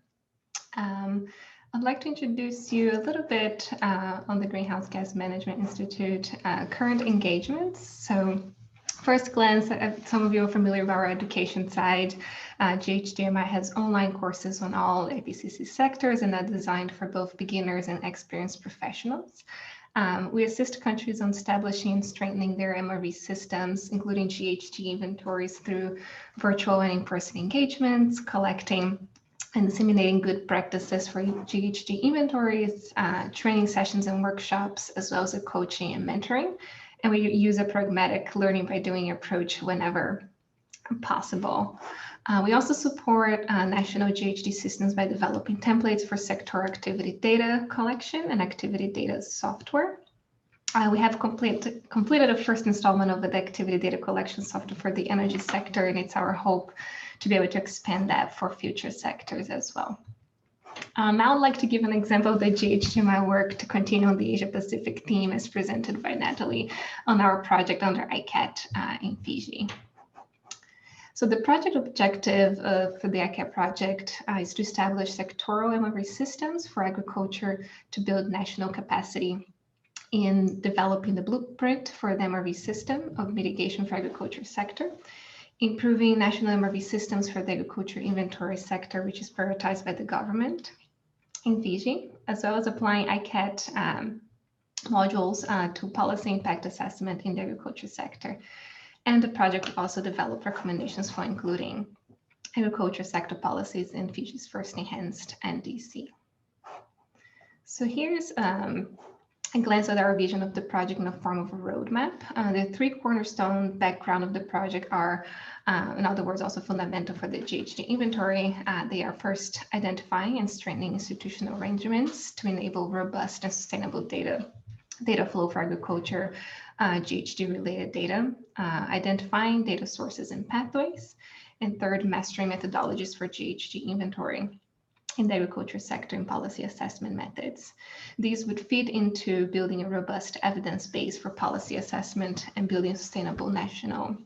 I'd like to introduce you a little bit on the Greenhouse Gas Management Institute current engagements. So first glance, some of you are familiar with our education side. GHGMI has online courses on all IPCC sectors and are designed for both beginners and experienced professionals. We assist countries on establishing and strengthening their MRV systems, including GHG inventories through virtual and in-person engagements, collecting and disseminating good practices for GHG inventories, training sessions and workshops, as well as a coaching and mentoring. And we use a pragmatic learning by doing approach whenever possible. We also support national GHG systems by developing templates for sector activity data collection and activity data software. We have completed a first installment of the activity data collection software for the energy sector, and it's our hope to be able to expand that for future sectors as well. Now I'd like to give an example of the GHGMI work to continue on the Asia Pacific theme as presented by Natalie on our project under ICAT in Fiji. So the project objective for the ICAT project is to establish sectoral MRV systems for agriculture to build national capacity in developing the blueprint for the MRV system of mitigation for agriculture sector, improving national MRV systems for the agriculture inventory sector, which is prioritized by the government in Fiji, as well as applying ICAT modules to policy impact assessment in the agriculture sector. And the project will also develop recommendations for including agriculture sector policies in Fiji's first enhanced NDC. So here's a glance at our vision of the project in the form of a roadmap. The three cornerstone background of the project are, in other words, also fundamental for the GHG inventory. They are first identifying and strengthening institutional arrangements to enable robust and sustainable data flow for agriculture, GHG related data, identifying data sources and pathways, and third, mastering methodologies for GHG inventory in the agriculture sector and policy assessment methods. These would feed into building a robust evidence base for policy assessment and building a sustainable national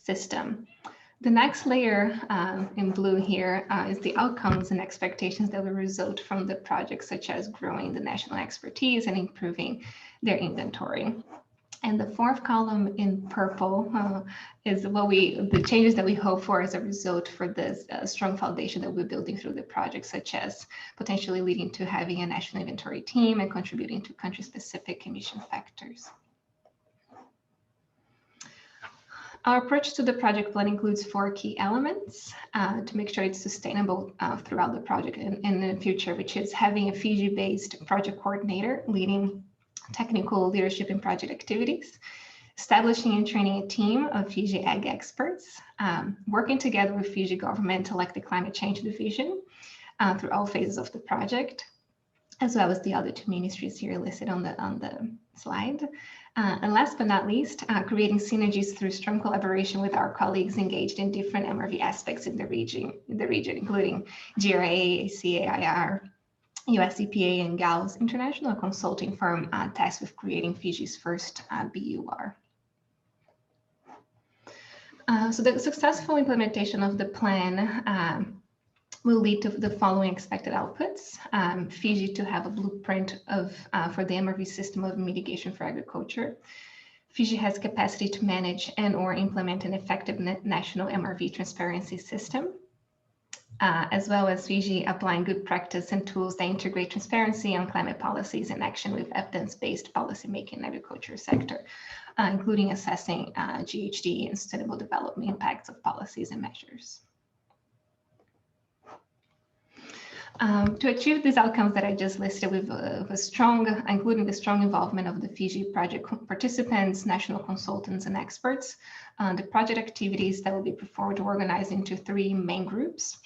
system. The next layer in blue here is the outcomes and expectations that will result from the project, such as growing the national expertise and improving their inventory. And the fourth column in purple is the changes that we hope for as a result for this strong foundation that we're building through the project, such as potentially leading to having a national inventory team and contributing to country-specific emission factors. Our approach to the project plan includes 4 key elements to make sure it's sustainable throughout the project and in the future, which is having a Fiji-based project coordinator leading technical leadership in project activities, establishing and training a team of Fiji ag experts, working together with Fiji government to elect the climate change division through all phases of the project, as well as the other 2 ministries here listed on the slide. And last but not least, creating synergies through strong collaboration with our colleagues engaged in different MRV aspects in the region, including GRA, ACIAR, US EPA, and GALS International Consulting Firm tasked with creating Fiji's first BUR. So the successful implementation of the plan will lead to the following expected outputs. Fiji to have a blueprint for the MRV system of mitigation for agriculture. Fiji has capacity to manage and or implement an effective national MRV transparency system, as well as Fiji applying good practice and tools that integrate transparency on climate policies and action with evidence-based policymaking in the agriculture sector, including assessing GHG and sustainable development impacts of policies and measures. To achieve these outcomes that I just listed with including the strong involvement of the Fiji project participants, national consultants, and experts, the project activities that will be performed are organized into 3 main groups.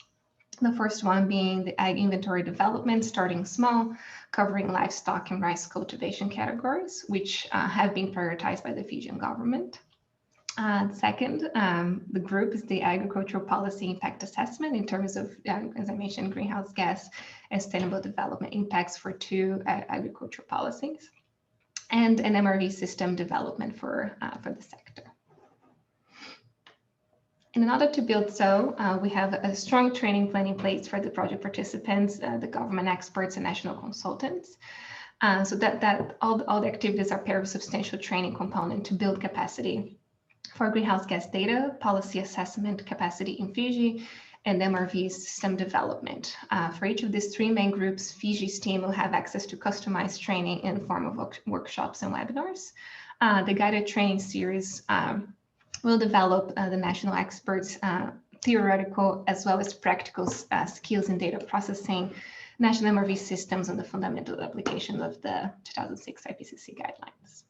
The first one being the ag inventory development, starting small, covering livestock and rice cultivation categories, which have been prioritized by the Fijian government. Second, the group is the agricultural policy impact assessment in terms of, as I mentioned, greenhouse gas and sustainable development impacts for 2 agricultural policies, and an MRV system development for the sector. And in order to build we have a strong training plan in place for the project participants, the government experts and national consultants. So that all the activities are paired with substantial training component to build capacity for greenhouse gas data, policy assessment capacity in Fiji, and MRV system development. For each of these 3 main groups, Fiji's team will have access to customized training in the form of workshops and webinars. The guided training series will develop the national experts' theoretical as well as practical skills in data processing, national MRV systems, and the fundamental application of the 2006 IPCC guidelines.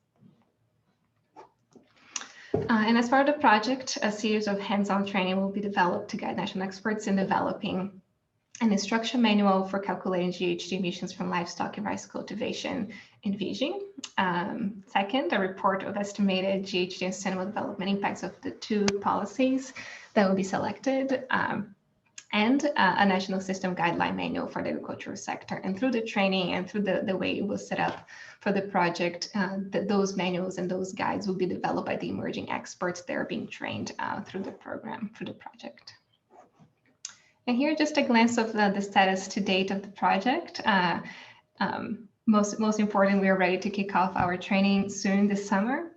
And as part of the project, a series of hands-on training will be developed to guide national experts in developing an instruction manual for calculating GHG emissions from livestock and rice cultivation in Fiji. Second, a report of estimated GHG and sustainable development impacts of the 2 policies that will be selected, and a national system guideline manual for the agricultural sector. And through the training and through the way it was set up for the project, those manuals and those guides will be developed by the emerging experts that are being trained through the program, through the project. And here, just a glance of the status to date of the project. Most important, we are ready to kick off our training soon this summer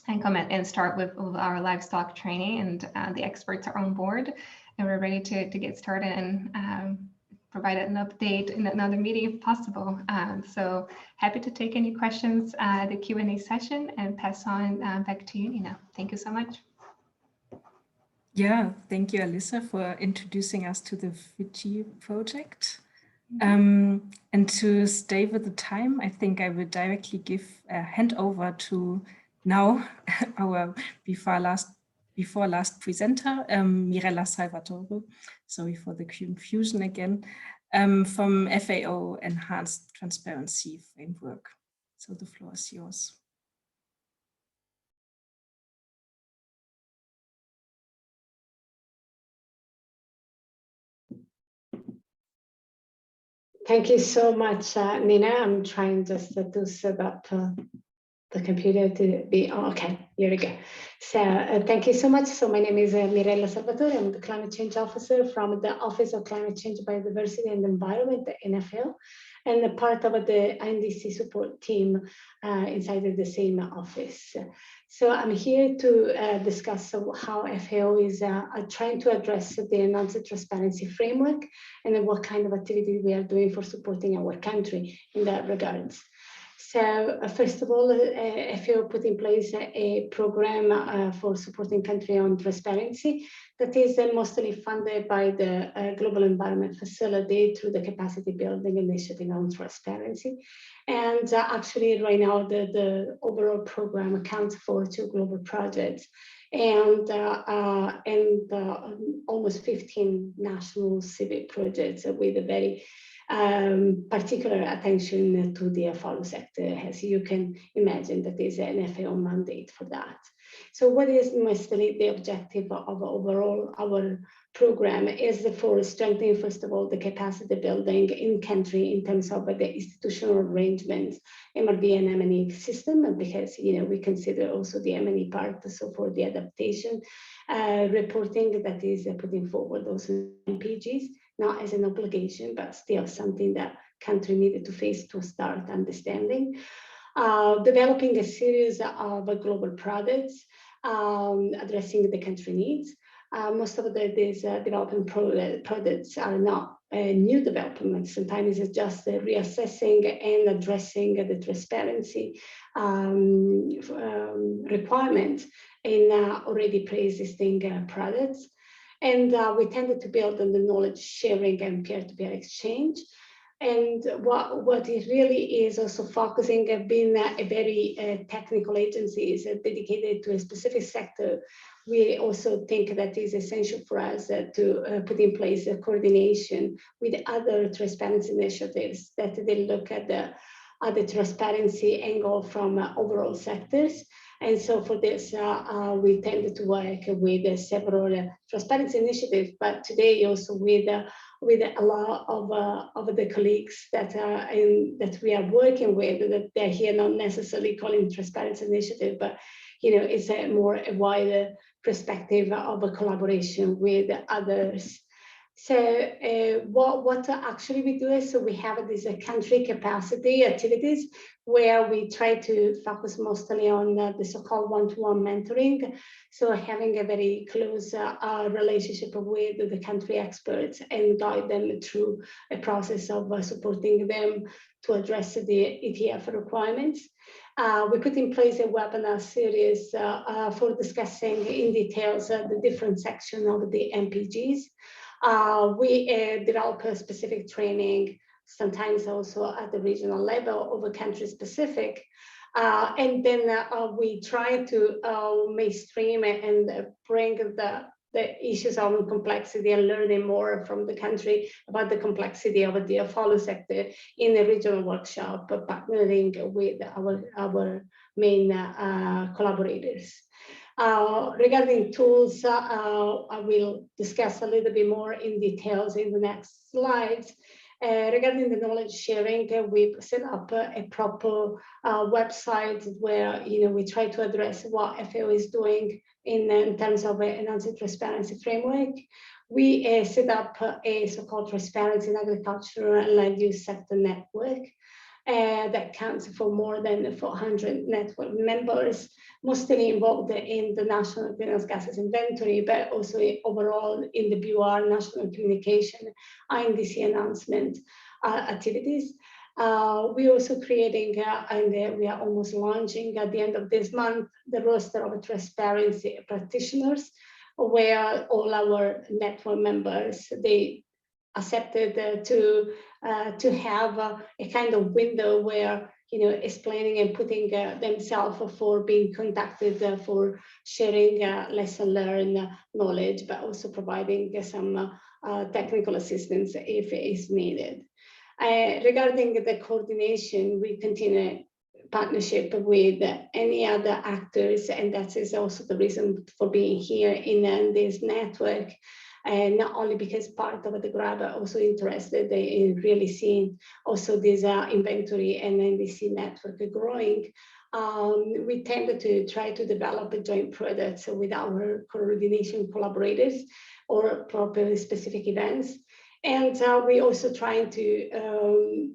and come and start with our livestock training, and the experts are on board, and we're ready to get started and provide an update in another meeting if possible. So happy to take any questions at the Q&A session and pass on back to you, Nina. Thank you so much. Yeah, thank you, Alyssa, for introducing us to the Fiji project. And to stay with the time, I think I will directly give a hand over to now our before last presenter, Mirella Salvatore. Sorry for the confusion again, from FAO Enhanced Transparency Framework. So the floor is yours. Thank you so much, Nina. I'm trying just to set up the computer to be, oh, okay, here we go. So thank you so much. So my name is Mirella Salvatore. I'm the Climate Change Officer from the Office of Climate Change, Biodiversity and Environment, the NFL, and a part of the I&NDC support team inside of the same office. So I'm here to discuss how FAO is trying to address the enhanced transparency framework and what kind of activity we are doing for supporting our country in that regards. So first of all, FAO put in place a program for supporting country on transparency that is mostly funded by the Global Environment Facility through the capacity building initiative on transparency. And actually right now the overall program accounts for 2 global projects and almost 15 national civic projects with a very particular attention to the AFOLU sector, as you can imagine. That is an FAO mandate for that. So what is mostly the objective of overall our program is for strengthening, first of all, the capacity building in country in terms of the institutional arrangements, MRV and M&E system, because we consider also the M&E part, so for the adaptation reporting that is putting forward also MPGs, not as an obligation, but still something that country needed to face to start understanding. Developing a series of global products addressing the country needs. Most of these development products are not new developments. Sometimes it's just reassessing and addressing the transparency requirements in already pre-existing products. And we tended to build on the knowledge sharing and peer-to-peer exchange. And what it really is also focusing, being a very technical agency is dedicated to a specific sector we also think that it's essential for us to put in place a coordination with other transparency initiatives that they look at the transparency angle from overall sectors. And so for this, we tend to work with several transparency initiatives, but today also with a lot of the colleagues that we are working with, that they're here not necessarily calling transparency initiative, but it's a wider perspective of a collaboration with others. So what actually we do is, so we have these country capacity activities where we try to focus mostly on the so-called one-to-one mentoring. So having a very close relationship with the country experts and guide them through a process of supporting them to address the ETF requirements. We put in place a webinar series for discussing in details the different sections of the MPGs. We develop a specific training, sometimes also at the regional level over country specific. And then we try to mainstream and bring the issues of complexity and learning more from the country about the complexity of the AFOLU sector in a regional workshop, partnering with our main collaborators. Regarding tools, I will discuss a little bit more in details in the next slides. Regarding the knowledge sharing, we've set up a proper website where we try to address what FAO is doing in terms of enhancing transparency framework. We set up a so-called transparency in agriculture and land use sector network that counts for more than 400 network members, mostly involved in the national greenhouse gases inventory, but also overall in the BUR national communication, I&NDC announcement activities. We're also creating, and we are almost launching at the end of this month, the roster of transparency practitioners, where all our network members, they accepted to have a kind of window where explaining and putting themselves for being contacted for sharing lesson learned knowledge, but also providing some technical assistance if it is needed. Regarding the coordination, we continue partnership with any other actors, and that is also the reason for being here in this network. And not only because part of the GRAB, but also interested in really seeing also this inventory and NDC network growing. We tend to try to develop joint products with our coordination collaborators or proper specific events. And we also trying to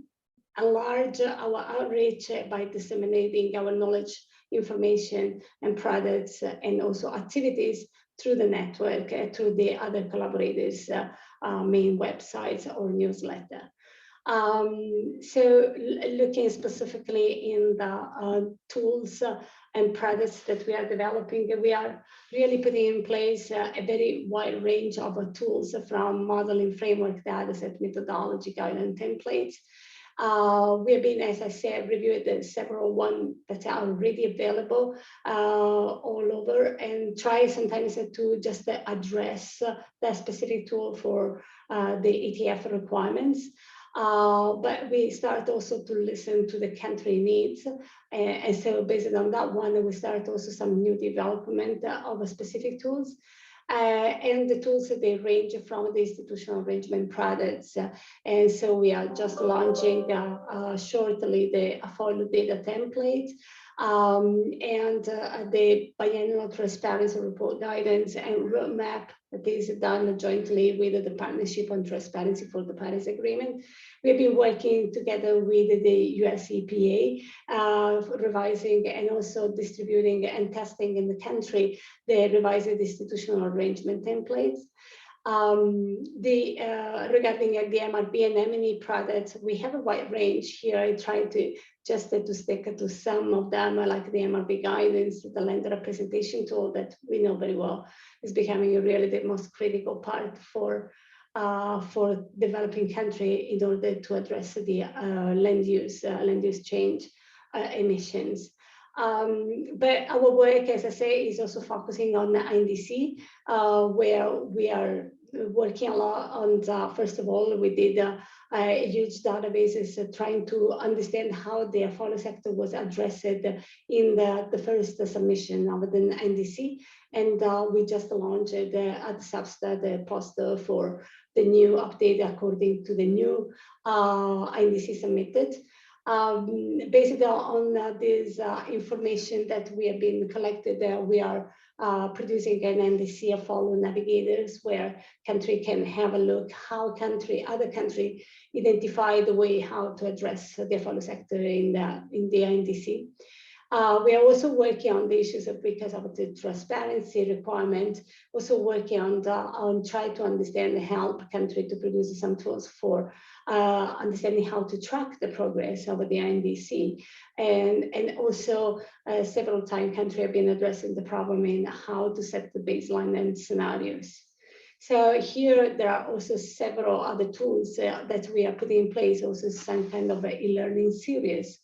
enlarge our outreach by disseminating our knowledge, information, and products, and also activities through the network, through the other collaborators' main websites or newsletter. So looking specifically in the tools and products that we are developing, we are really putting in place a very wide range of tools, from modeling framework, data set, methodology, guidance, templates. We have been, as I said, reviewed several ones that are already available all over, and try sometimes to just address that specific tool for the ETF requirements. But we start also to listen to the country needs. And so based on that one, we start also some new development of specific tools. And the tools, they range from the institutional arrangement products. And so we are just launching shortly the AFOLU data template and the biannual transparency report guidance and roadmap that is done jointly with the Partnership on Transparency for the Paris Agreement. We've been working together with the US EPA, revising and also distributing and testing in the country the revised institutional arrangement templates. Regarding the MRB and M&E products, we have a wide range here. I try to just to stick to some of them, like the MRB guidance, the land representation tool that we know very well is becoming really the most critical part for developing country in order to address the land use change emissions. But our work, as I say, is also focusing on the I&NDC, where we are working a lot on, first of all, we did a huge databases trying to understand how the AFOLU sector was addressed in the first submission of the I&NDC. And we just launched at Substack the poster for the new update according to the new I&NDC submitted. Based on this information that we have been collected, we are producing an NDC AFOLU navigators where country can have a look how other country identify the way how to address the AFOLU sector in the I&NDC. We are also working on the issues because of the transparency requirement, also working on try to understand and help country to produce some tools for understanding how to track the progress of the I&NDC. And also several times countries have been addressing the problem in how to set the baseline and scenarios. So here there are also several other tools that we are putting in place, also some kind of e-learning series.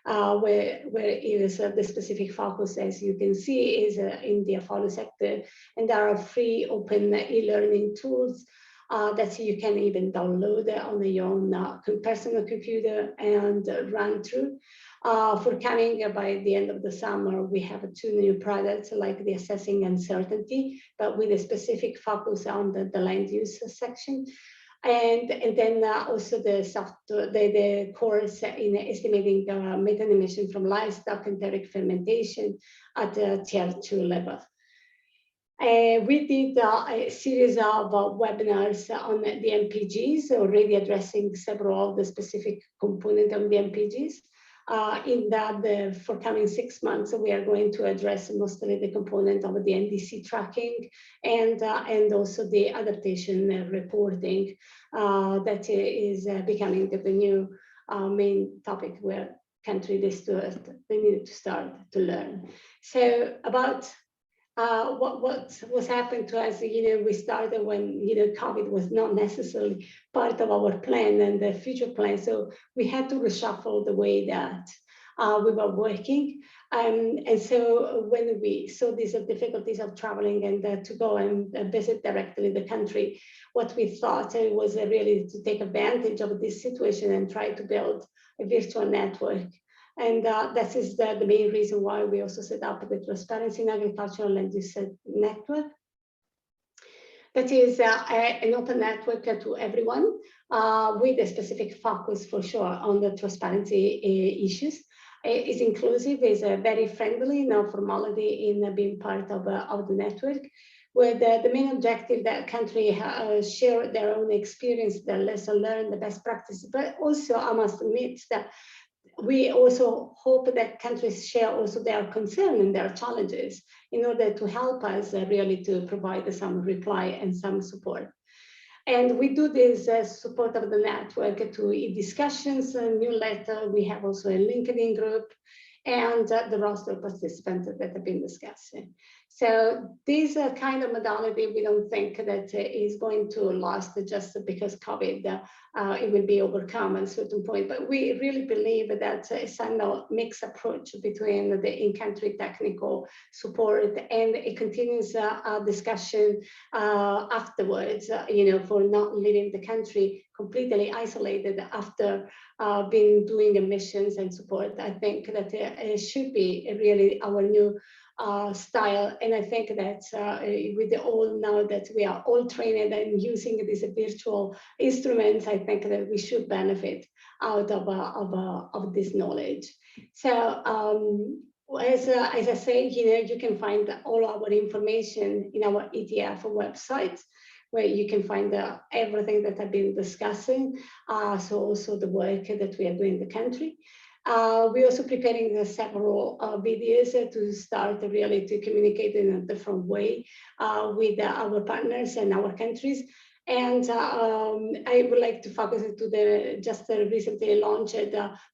Where it is the specific focus, as you can see, is in the AFOLU sector, and there are free open e-learning tools that you can even download on your own personal computer and run through. Forthcoming by the end of the summer, we have 2 new products like the assessing uncertainty, but with a specific focus on the land use section. And then also the course in estimating methane emission from livestock and enteric fermentation at the tier 2 level. We did a series of webinars on the MPGs, already addressing several of the specific components of the MPGs. In the forthcoming 6 months, we are going to address mostly the component of the NDC tracking and also the adaptation reporting that is becoming the new main topic where countries they need to start to learn. So about what's happened to us, we started when, COVID was not necessarily part of our plan and the future plan. So we had to reshuffle the way that we were working. And so when we saw these difficulties of traveling and to go and visit directly the country, what we thought was really to take advantage of this situation and try to build a virtual network. And that is the main reason why we also set up the Transparency in Agricultural Land Use Network. That is an open network to everyone with a specific focus for sure on the transparency issues. It's inclusive, is very friendly, no formality in being part of the network, where the main objective that country share their own experience, their lesson learned, the best practices, but also I must admit that we also hope that countries share also their concern and their challenges in order to help us really to provide some reply and some support. And we do this support of the network to e-discussions, a newsletter. We have also a LinkedIn group and the roster of participants that have been discussing. So this kind of modality, we don't think that is going to last just because COVID, it will be overcome at a certain point. But we really believe that a kind of mixed approach between the in-country technical support and a continuous discussion afterwards, for not leaving the country completely isolated after being doing emissions and support. I think that it should be really our new style. And I think that with all now that we are all trained and using these virtual instruments, I think that we should benefit out of this knowledge. So as I say, you can find all our information in our ETF website, where you can find everything that I've been discussing. So also the work that we are doing in the country. We're also preparing several videos to start really to communicate in a different way with our partners and our countries. And I would like to focus to the just recently launched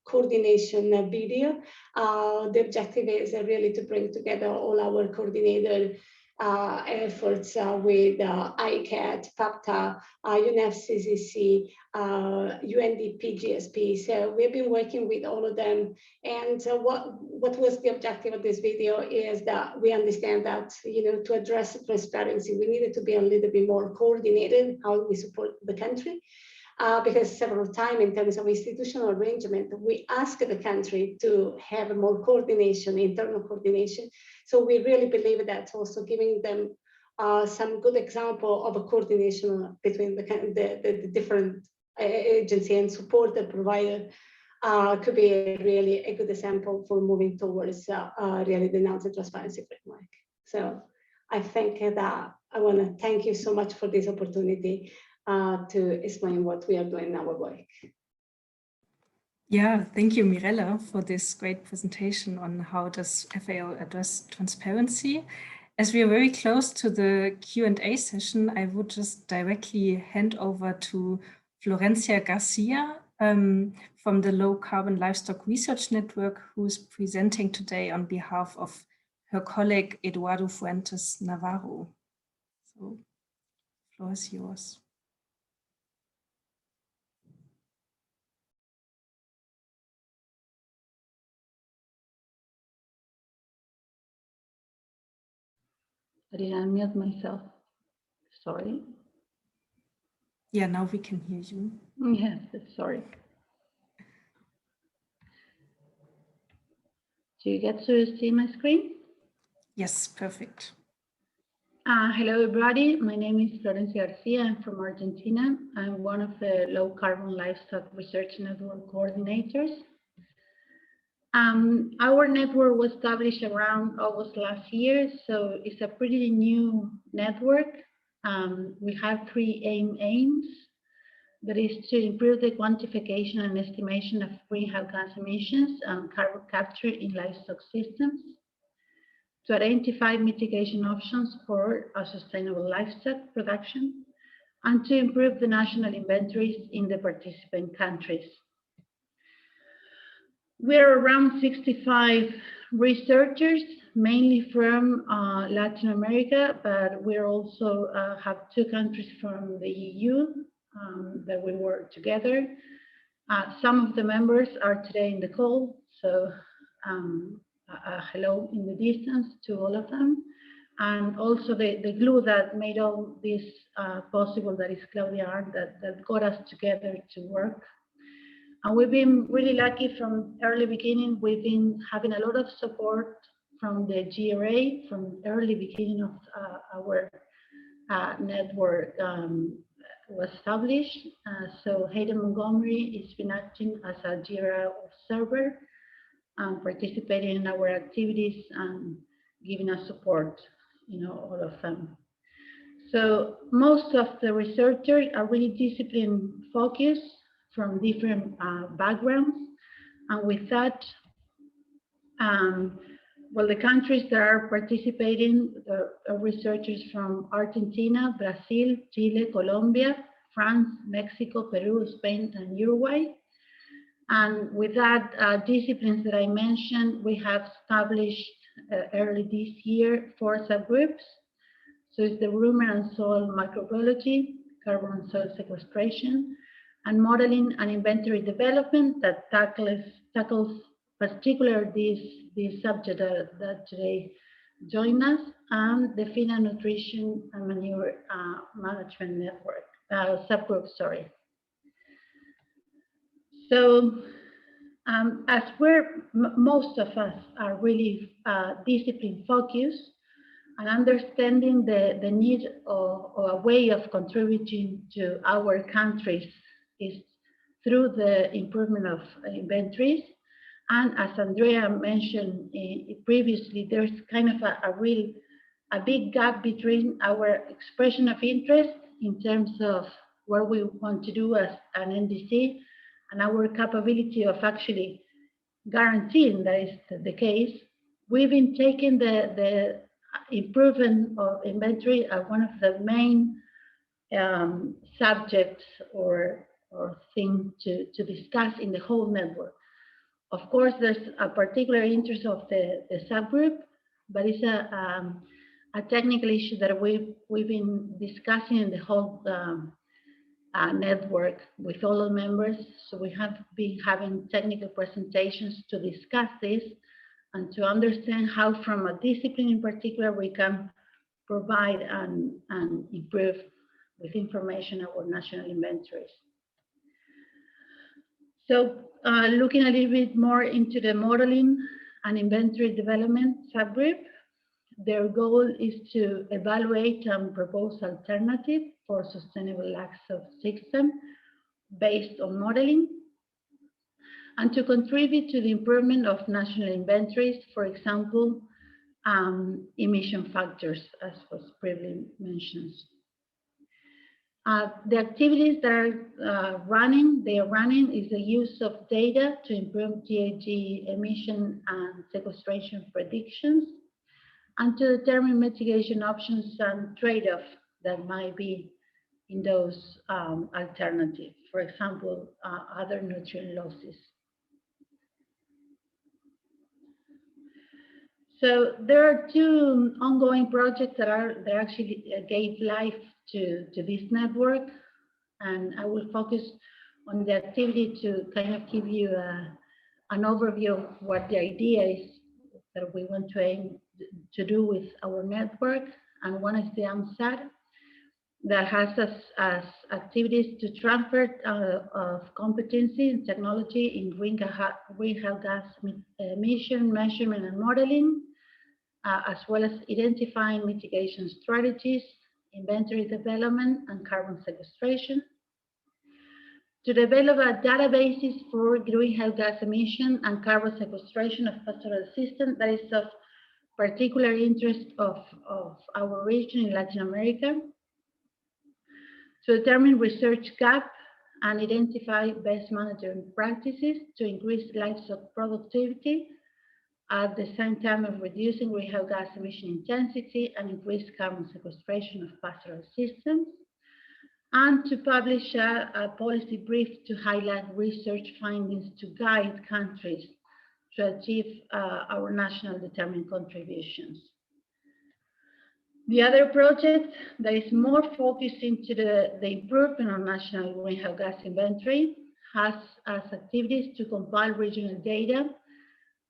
coordination video. The objective is really to bring together all our coordinators efforts with ICAT, PAPTA, UNFCCC, UNDP, GSP. So we've been working with all of them. And what was the objective of this video is that we understand that, to address transparency, we needed to be a little bit more coordinated how we support the country. Because several times in terms of institutional arrangement, we ask the country to have more coordination, internal coordination. So we really believe that also giving them some good example of a coordination between the different agency and support that provided could be really a good example for moving towards really the non-transparency framework. So I think that I want to thank you so much for this opportunity to explain what we are doing in our work. Yeah, thank you, Mirella, for this great presentation on how does FAO address transparency. As we are very close to the Q&A session, I would just directly hand over to Florencia Garcia from the Low Carbon Livestock Research Network, who is presenting today on behalf of her colleague Eduardo Fuentes Navarro. So, the floor is yours. I did unmute myself. Sorry. Yeah, now we can hear you. Yes, sorry. Do you get to see my screen? Yes, perfect. Hello, everybody. My name is Florencia Garcia. I'm from Argentina. I'm one of the Low Carbon Livestock Research Network coordinators. Our network was established around August last year, so it's a pretty new network. We have three aims. That is to improve the quantification and estimation of greenhouse gas emissions and carbon capture in livestock systems, to identify mitigation options for a sustainable livestock production, and to improve the national inventories in the participant countries. We're around 65 researchers, mainly from Latin America, but we also have 2 countries from the EU that we work together. Some of the members are today in the call, so hello in the distance to all of them. And also the glue that made all this possible, that is Claudia, that got us together to work. And we've been really lucky from early beginning. We've been having a lot of support from the GRA from early beginning of our network was established. So Hayden Montgomery has been acting as a GRA observer, participating in our activities and giving us support, all of them. So most of the researchers are really discipline focused from different backgrounds. And with that, well, the countries that are participating are researchers from Argentina, Brazil, Chile, Colombia, France, Mexico, Peru, Spain, and Uruguay. And with that disciplines that I mentioned, we have established early this year 4 subgroups. So it's the rumen and soil microbiology, carbon and soil sequestration, and modeling and inventory development that tackles particularly this subject that today join us, and the feed and nutrition and manure management network subgroup. Sorry. So as most of us are really discipline focused, and understanding the need of a way of contributing to our countries is through the improvement of inventories. And as Andrea mentioned previously, there's kind of a big gap between our expression of interest in terms of what we want to do as an NDC and our capability of actually guaranteeing that is the case. We've been taking the improvement of inventory as one of the main subjects or thing to discuss in the whole network. Of course, there's a particular interest of the subgroup, but it's a a technical issue that we've been discussing in the whole network with all the members. So we have been having technical presentations to discuss this and to understand how from a discipline in particular we can provide and improve with information our national inventories. So looking a little bit more into the modeling and inventory development subgroup, their goal is to evaluate and propose alternatives for sustainable livestock system based on modeling, and to contribute to the improvement of national inventories, for example, emission factors, as was previously mentioned. The activities that are running is the use of data to improve GHG emission and sequestration predictions, and to determine mitigation options and trade-off that might be in those alternatives, for example, other nutrient losses. So there are two ongoing projects that actually gave life to this network, and I will focus on the activity to kind of give you an overview of what the idea is that we want to aim to do with our network. And one is the AMSAT, that has as activities to transfer of competency and technology in greenhouse gas emission measurement and modeling, as well as identifying mitigation strategies, inventory development, and carbon sequestration. To develop a databases for greenhouse gas emission and carbon sequestration of pastoral systems that is of particular interest of our region in Latin America. To determine research gap and identify best management practices to increase livestock productivity at the same time of reducing greenhouse gas emission intensity and increase carbon sequestration of pastoral systems, and to publish a policy brief to highlight research findings to guide countries to achieve our national determined contributions. The other project that is more focused into the improvement of national greenhouse gas inventory has as activities to compile regional data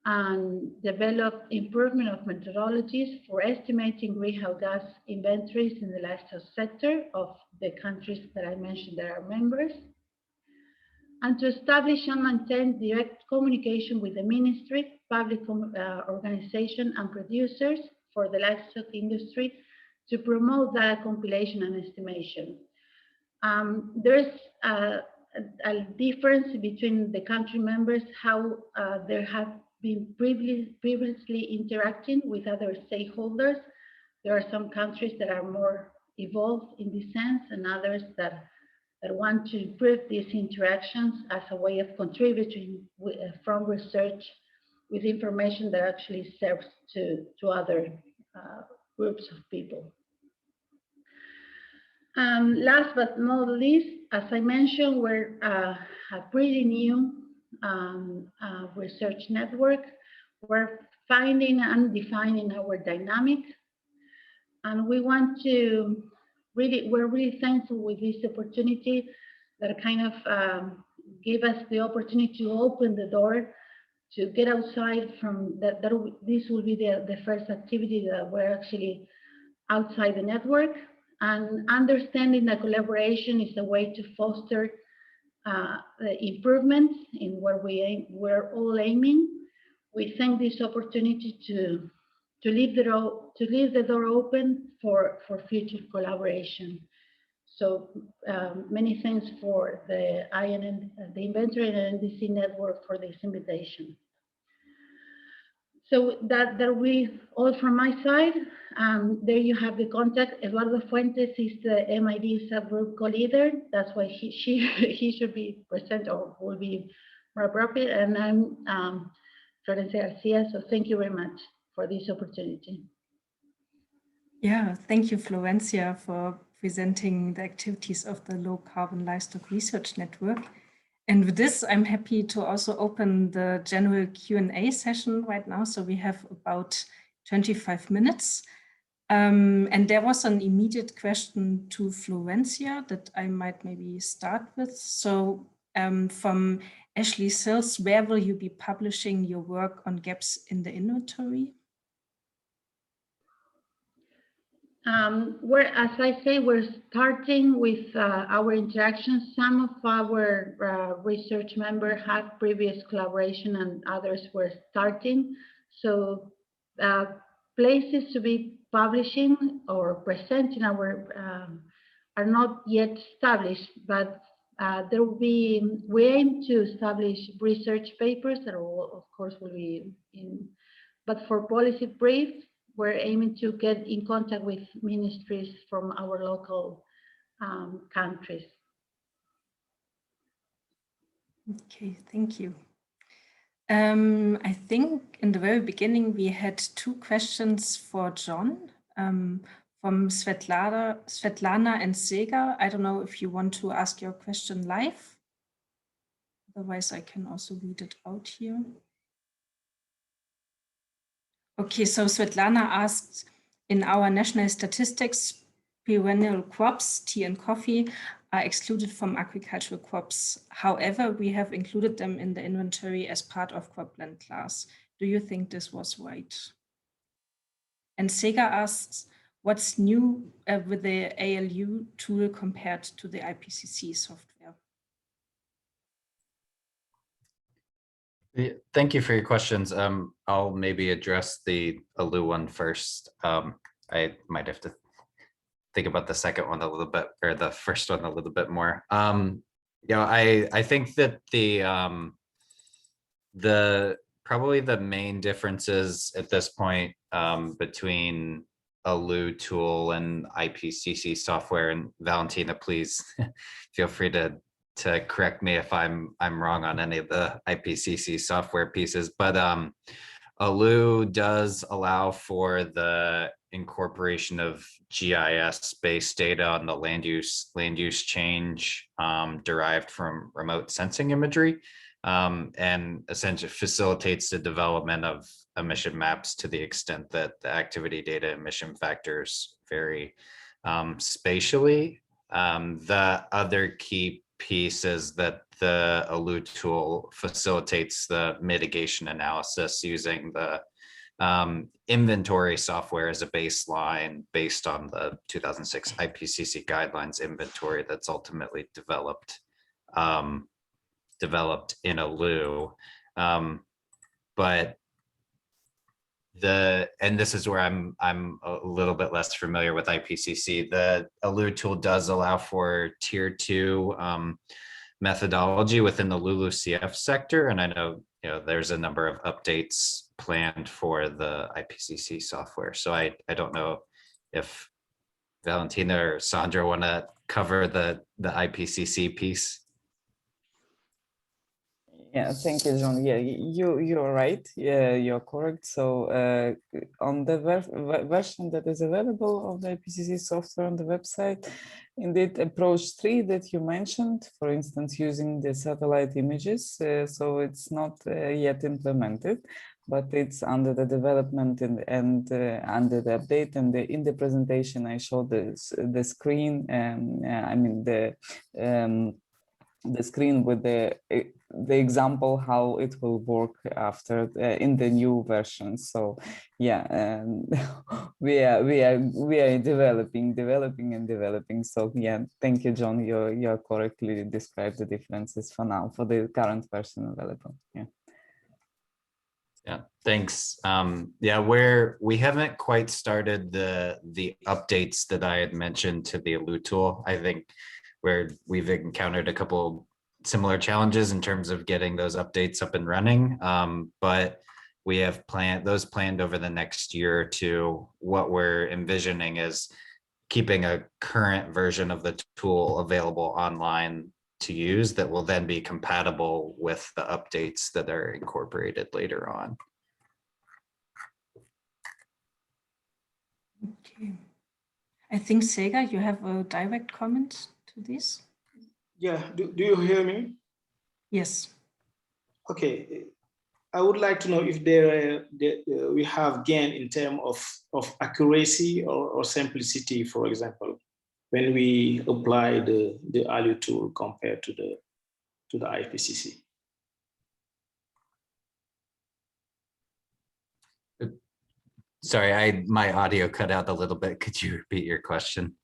and develop improvement of methodologies for estimating greenhouse gas inventories in the livestock sector of the countries that I mentioned that are members, and to establish and maintain direct communication with the ministry, public organization, and producers for the livestock industry to promote data compilation and estimation. There's a difference between the country members, how there have been previously interacting with other stakeholders. There are some countries that are more evolved in this sense, and others that want to improve these interactions as a way of contributing from research with information that actually serves to other groups of people. Last but not least, as I mentioned, we're a pretty new research network. We're finding and defining our dynamic, and we want to we're really thankful with this opportunity that kind of gave us the opportunity to open the door to get outside from that. This will be the first activity that we're actually outside the network, and understanding that collaboration is a way to foster the improvements in where we're all aiming. We thank this opportunity to leave the door open for future collaboration. So many thanks for the Inventory and NDC network for this invitation. So that we all from my side. There you have the contact. Eduardo Fuentes is the MID subgroup co-leader. That's why he should be present, or will be more appropriate. And I'm Florencia Garcia. So thank you very much for this opportunity. Yeah, thank you, Florencia, for presenting the activities of the Low Carbon Livestock Research Network. And with this, I'm happy to also open the general Q&A session right now. So we have about 25 minutes. And there was an immediate question to Florencia that I might maybe start with. So from Ashley Sills, where will you be publishing your work on gaps in the inventory? As I say, we're starting with our interactions. Some of our research members had previous collaboration and others were starting. So places to be publishing or presenting our are not yet established, but there will be, we aim to establish research papers that will, of course will be in, but for policy briefs, we're aiming to get in contact with ministries from our local countries. Okay, thank you. I think in the very beginning we had 2 questions for John from Svetlana and Sega. I don't know if you want to ask your question live. Otherwise, I can also read it out here. Okay, so Svetlana asked, in our national statistics, perennial crops, tea and coffee, are excluded from agricultural crops. However, we have included them in the inventory as part of cropland class. Do you think this was right? And Sega asks, what's new with the ALU tool compared to the IPCC software? Thank you for your questions. I'll maybe address the ALU one first. I might have to think about the second one a little bit, or the first one a little bit more. I think that probably the main differences at this point between ALU tool and IPCC software, and Valentina, please feel free to correct me if I'm wrong on any of the IPCC software pieces, but ALU does allow for the incorporation of GIS-based data on the land use change derived from remote sensing imagery, and essentially facilitates the development of emission maps to the extent that the activity data emission factors vary spatially. The other key piece is that the ALU tool facilitates the mitigation analysis using the inventory software as a baseline based on the 2006 IPCC guidelines inventory that's ultimately developed in ALU. And this is where I'm a little bit less familiar with IPCC. The ALU tool does allow for tier 2 methodology within the LULUCF sector, and I know there's a number of updates planned for the IPCC software. So I don't know if Valentina or Sandra want to cover the IPCC piece. Yeah, thank you, John. Yeah, you're right. Yeah, you're correct. So on the version that is available of the IPCC software on the website, indeed, approach 3 that you mentioned, for instance, using the satellite images. So it's not yet implemented, but it's under the development and under the update. And in the presentation, I showed the screen. I mean the screen with the example how it will work after in the new version. So yeah, we are developing. So yeah, thank you, John. You correctly described the differences for now for the current version available. Yeah, thanks. We haven't quite started the updates that I had mentioned to the ALU tool. I think where we've encountered a couple similar challenges in terms of getting those updates up and running. But we have those planned over the next year or two. What we're envisioning is keeping a current version of the tool available online to use that will then be compatible with the updates that are incorporated later on. Okay. I think Sega, you have a direct comment to this? Yeah, do you hear me? Yes. Okay. I would like to know if we have gain in terms of accuracy or simplicity, for example, when we apply the AFOLU tool compared to the IPCC. Sorry, my audio cut out a little bit. Could you repeat your question?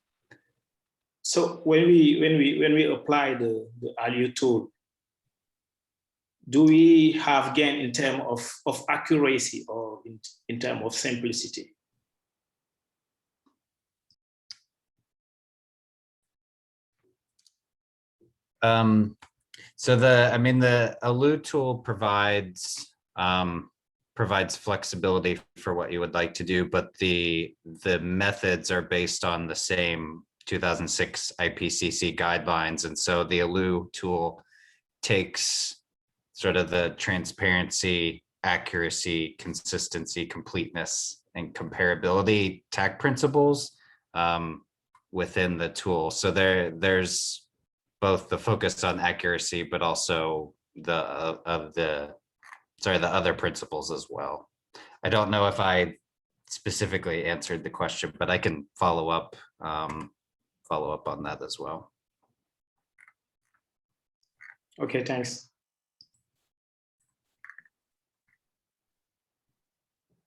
So when we apply the AFOLU tool, do we have gain in terms of accuracy or in terms of simplicity? So the AFOLU tool provides flexibility for what you would like to do, but the methods are based on the same 2006 IPCC guidelines. And so the AFOLU tool takes sort of the transparency, accuracy, consistency, completeness, and comparability TAC principles within the tool. So there's both the focus on accuracy, but also the other principles as well. I don't know if I specifically answered the question, but I can follow up on that as well. Okay, thanks.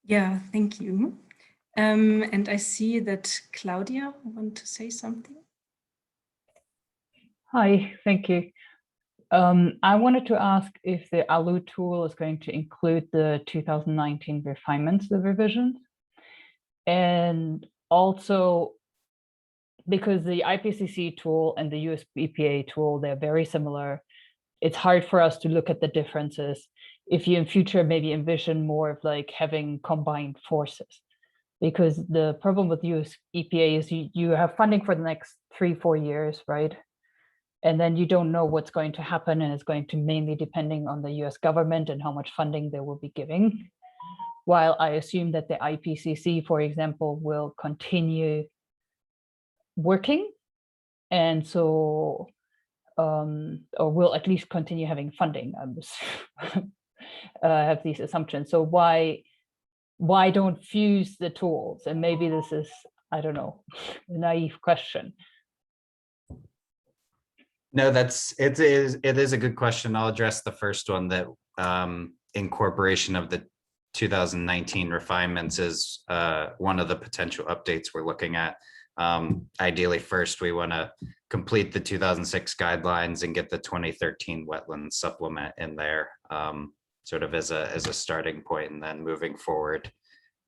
Yeah, thank you. And I see that Claudia want to say something. Hi, thank you. I wanted to ask if the AFOLU tool is going to include the 2019 refinements, the revisions, and also because the IPCC tool and the US EPA tool, they're very similar. It's hard for us to look at the differences. If you in future maybe envision more of like having combined forces, because the problem with US EPA is you have funding for the next 3-4 years, right? And then you don't know what's going to happen, and it's going to mainly depending on the US government and how much funding they will be giving. While I assume that the IPCC, for example, will continue working, and so or will at least continue having funding. I'm just have these assumptions. So why don't fuse the tools? And maybe this is, I don't know, a naive question. No, it is a good question. I'll address the first one, that incorporation of the 2019 refinements is one of the potential updates we're looking at. Ideally, first, we want to complete the 2006 guidelines and get the 2013 wetland supplement in there, sort of as a starting point, and then moving forward,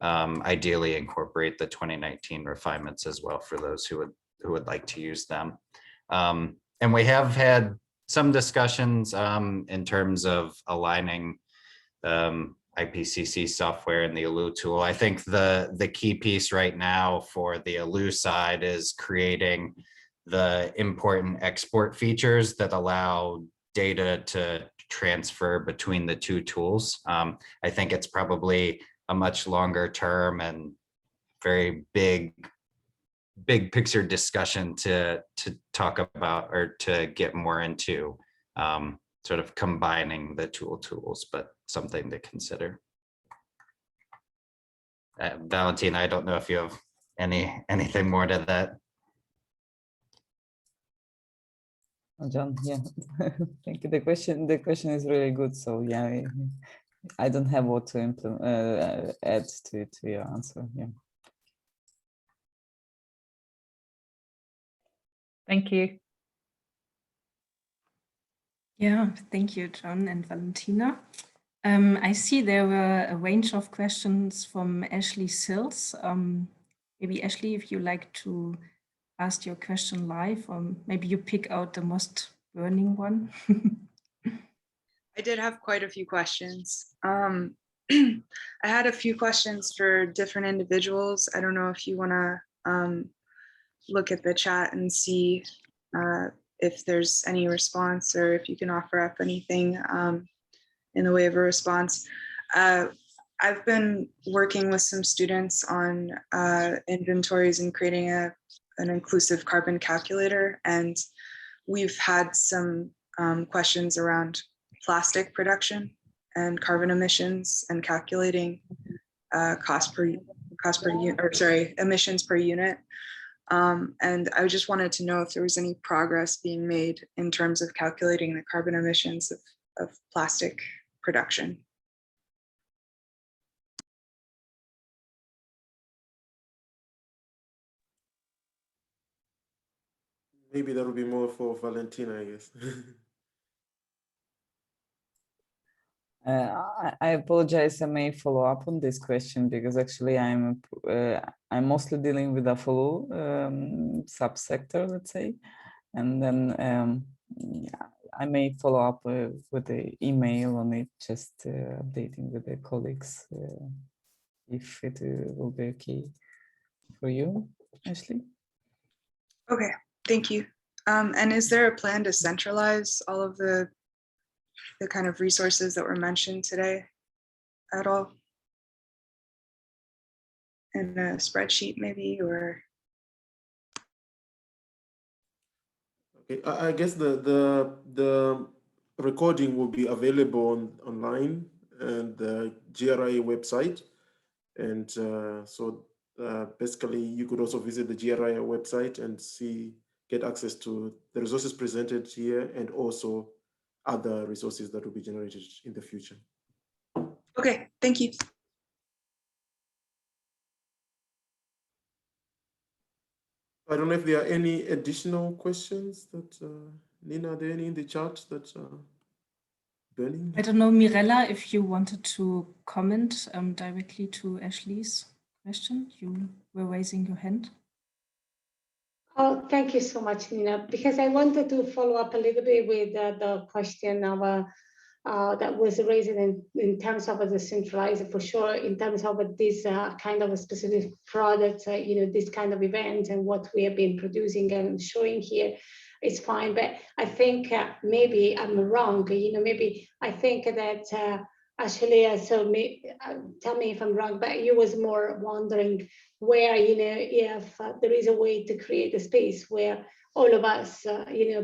ideally incorporate the 2019 refinements as well for those who would like to use them. And we have had some discussions in terms of aligning IPCC software and the AFOLU tool. I think the key piece right now for the AFOLU side is creating the import and export features that allow data to transfer between the two tools. I think it's probably a much longer term and very big picture discussion to talk about, or to get more into sort of combining the tools, but something to consider. Valentina, I don't know if you have anything more to that. John, yeah, thank you. The question is really good. So yeah, I don't have what to add to your answer. Yeah. Thank you. Yeah, thank you, John and Valentina. I see there were a range of questions from Ashley Sills. Maybe Ashley, if you like to ask your question live, or maybe you pick out the most burning one. I did have quite a few questions. I had a few questions for different individuals. I don't know if you want to look at the chat and see if there's any response, or if you can offer up anything in the way of a response. I've been working with some students on inventories and creating an inclusive carbon calculator, and we've had some questions around plastic production and carbon emissions and calculating emissions per unit. And I just wanted to know if there was any progress being made in terms of calculating the carbon emissions of plastic production. Maybe that would be more for Valentina, I guess. I apologize. I may follow up on this question because actually I'm mostly dealing with AFOLU subsector, let's say, and then I may follow up with the email on it, just updating with the colleagues if it will be okay for you, Ashley. Okay, thank you. And is there a plan to centralize all of the kind of resources that were mentioned today at all? In a spreadsheet maybe, or? Okay, I guess the recording will be available online and the GRI website. And so basically you could also visit the GRI website and get access to the resources presented here and also other resources that will be generated in the future. Okay, thank you. I don't know if there are any additional questions that, Nina, are there any in the chat that are burning? I don't know, Mirella, if you wanted to comment directly to Ashley's question. You were raising your hand. Oh, thank you so much, Nina, because I wanted to follow up a little bit with the question of that was raised in terms of the centralized, for sure, in terms of this kind of a specific product, this kind of event and what we have been producing and showing here. It's fine, but I think maybe I'm wrong. Maybe I think that actually, tell me if I'm wrong, but you was more wondering where, if there is a way to create a space where all of us,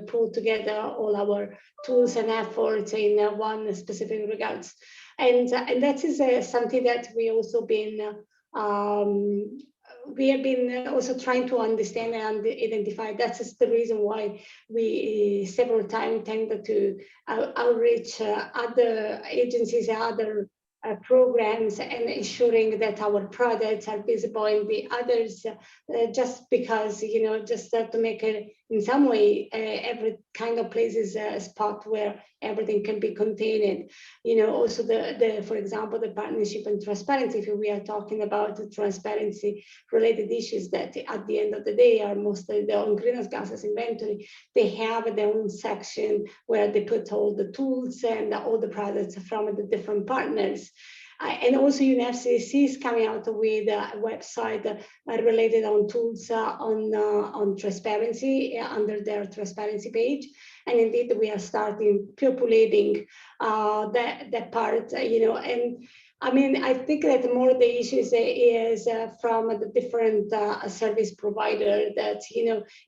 pull together all our tools and efforts in one specific regards. And that is something that we also been, we have been also trying to understand and identify. That's the reason why we several times tended to outreach other agencies, other programs, and ensuring that our products are visible in the others, just because, just to make it in some way, every kind of place is a spot where everything can be contained. Also for example, the partnership and transparency, if we are talking about the transparency related issues that at the end of the day are mostly the own greenhouse gases inventory, they have their own section where they put all the tools and all the products from the different partners. And also UNFCCC is coming out with a website related on tools on transparency under their transparency page. And indeed, we are starting populating that part, and I mean, I think that more the issues is from the different service provider that,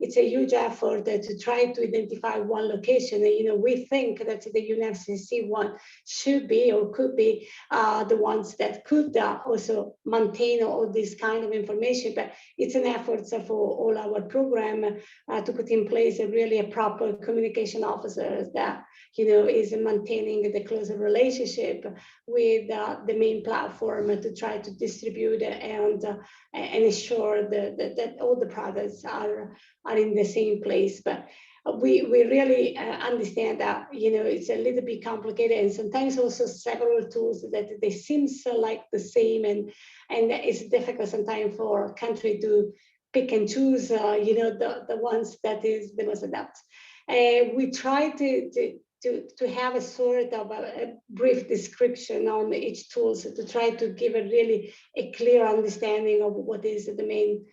it's a huge effort to try to identify one location. We think that the UNFCCC one should be or could be the ones that could also maintain all this kind of information, but it's an effort for all our program to put in place a proper communication officer that, is maintaining the closer relationship with the main platform to try to distribute and ensure that all the products are in the same place. But we really understand that, it's a little bit complicated, and sometimes also several tools that they seem so like the same, and it's difficult sometimes for country to pick and choose, the ones that is the most adapt. We try to have a sort of a brief description on each tool, so to try to give a clear understanding of what is the main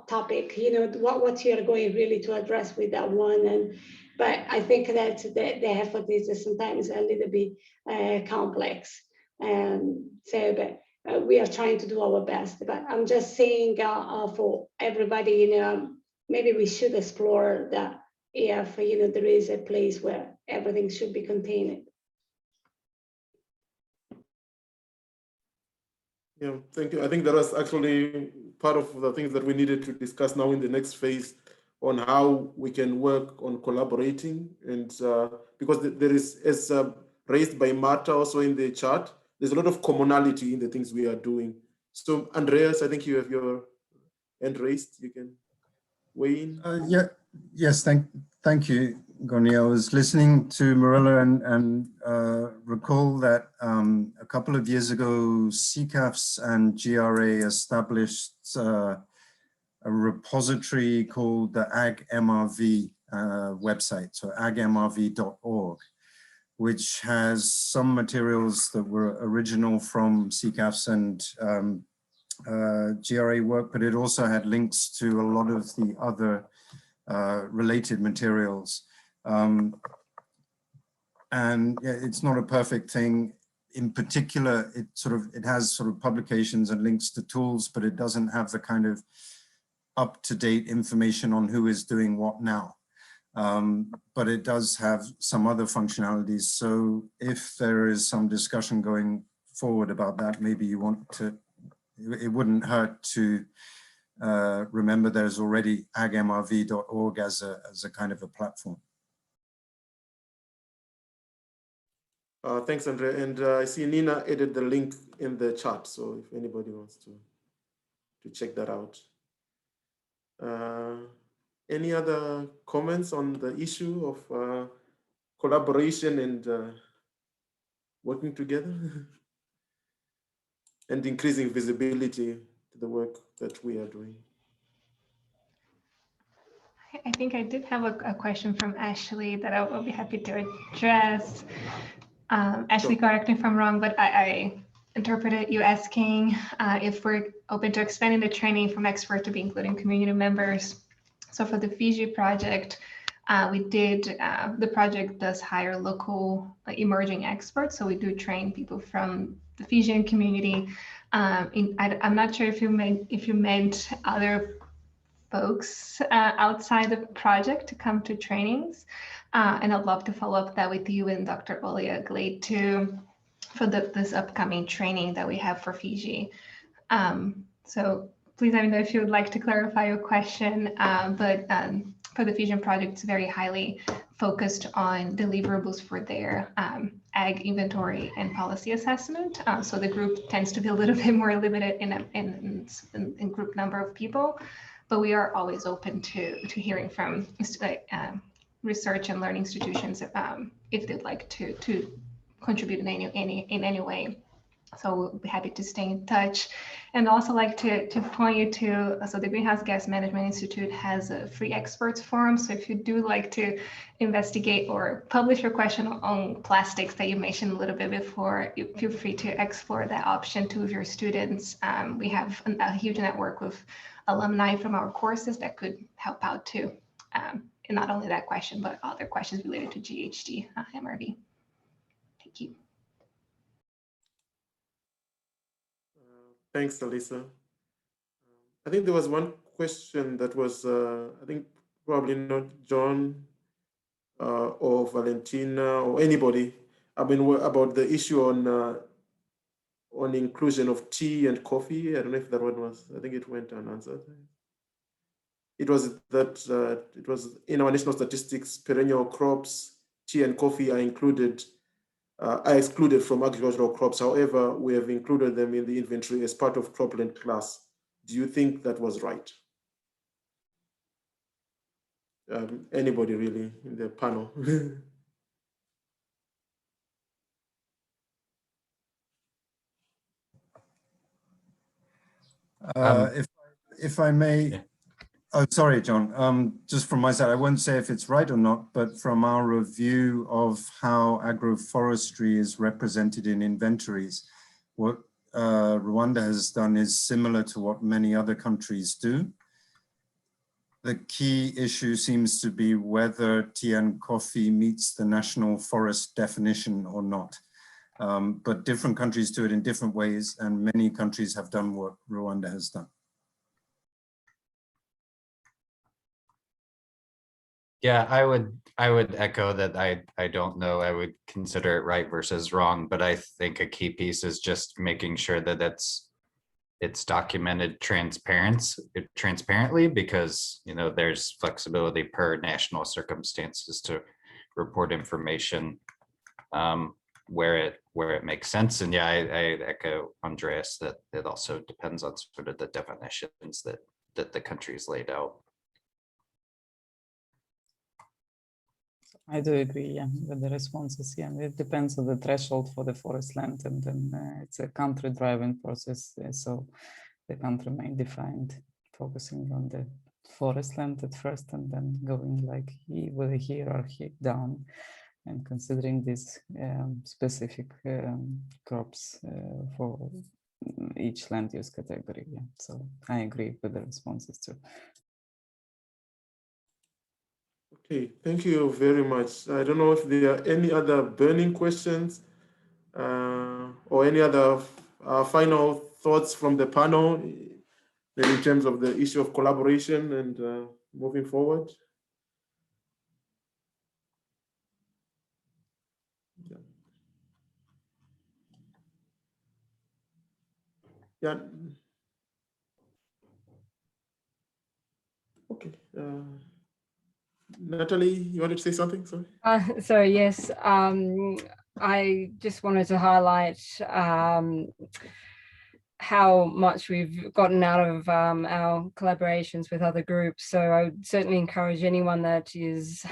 topic, what you are going really to address with that one. But I think that the effort is sometimes a little bit complex. But we are trying to do our best. But I'm just saying for everybody, maybe we should explore that if there is a place where everything should be contained. Yeah, thank you. I think that was actually part of the things that we needed to discuss now in the next phase on how we can work on collaborating. And because there is, as raised by Marta also in the chat, there's a lot of commonality in the things we are doing. So Andreas, I think you have your hand raised. You can weigh in. Yes, thank you, Goni. I was listening to Marilla and recall that a couple of years ago, CCAFS and GRA established a repository called the AgMRV website, so agmrv.org, which has some materials that were original from CCAFS and GRA work, but it also had links to a lot of the other related materials. And yeah, it's not a perfect thing. In particular, it has sort of publications and links to tools, but it doesn't have the kind of up-to-date information on who is doing what now. But it does have some other functionalities. So if there is some discussion going forward about that, maybe you want to, it wouldn't hurt to remember there's already agmrv.org as a kind of a platform. Thanks, Andrea. And I see Nina added the link in the chat. So if anybody wants to check that out. Any other comments on the issue of collaboration and working together and increasing visibility to the work that we are doing? I think I did have a question from Ashley that I will be happy to address. Ashley, correct me if I'm wrong, but I interpreted you asking if we're open to expanding the training from expert to be including community members. So for the Fiji project, we did, the project does hire local emerging experts. So we do train people from the Fijian community. I'm not sure if you meant other folks outside the project to come to trainings. And I'd love to follow up that with you and Dr. Olia Glade too for this upcoming training that we have for Fiji. So please let me know if you would like to clarify your question, but for the Fijian project, it's very highly focused on deliverables for their ag inventory and policy assessment. So the group tends to be a little bit more limited in group number of people, but we are always open to hearing from research and learning institutions if they'd like to contribute in any way. So we'll be happy to stay in touch. And also like to point you to, so the Greenhouse Gas Management Institute has a free experts forum. So if you do like to investigate or publish your question on plastics that you mentioned a little bit before, you feel free to explore that option too with your students. We have a huge network of alumni from our courses that could help out too. And not only that question, but other questions related to GHGMI. Thank you. Thanks, Alyssa. I think there was one question that was, I think probably not John or Valentina or anybody. I mean, about the issue on inclusion of tea and coffee. I don't know if that one was, I think it went unanswered. It was that it was in our national statistics, perennial crops, tea and coffee are included, are excluded from agricultural crops. However, we have included them in the inventory as part of cropland class. Do you think that was right? Anybody really in the panel? If I may, yeah. Oh, sorry, John. Just from my side, I won't say if it's right or not, but from our review of how agroforestry is represented in inventories, what Rwanda has done is similar to what many other countries do. The key issue seems to be whether tea and coffee meets the national forest definition or not. But different countries do it in different ways, and many countries have done what Rwanda has done. Yeah, I would echo that. I don't know. I would consider it right versus wrong, but I think a key piece is just making sure that it's it's documented transparently because, you know, there's flexibility per national circumstances to report information where it makes sense. And yeah, I echo Andreas that it also depends on sort of the definitions that the country's laid out. I do agree, yeah, with the responses. Yeah, it depends on the threshold for the forest land, and then it's a country-driven process. So the country may define focusing on the forest land at first, and then going like with a hierarchy down, and considering these specific crops for each land use category. Yeah, so I agree with the responses too. Okay, thank you very much. I don't know if there are any other burning questions or any other final thoughts from the panel in terms of the issue of collaboration and moving forward. Yeah. Okay. Natalie, you wanted to say something? Sorry. Sorry, yes. I just wanted to highlight how much we've gotten out of our collaborations with other groups. So I would certainly encourage anyone that is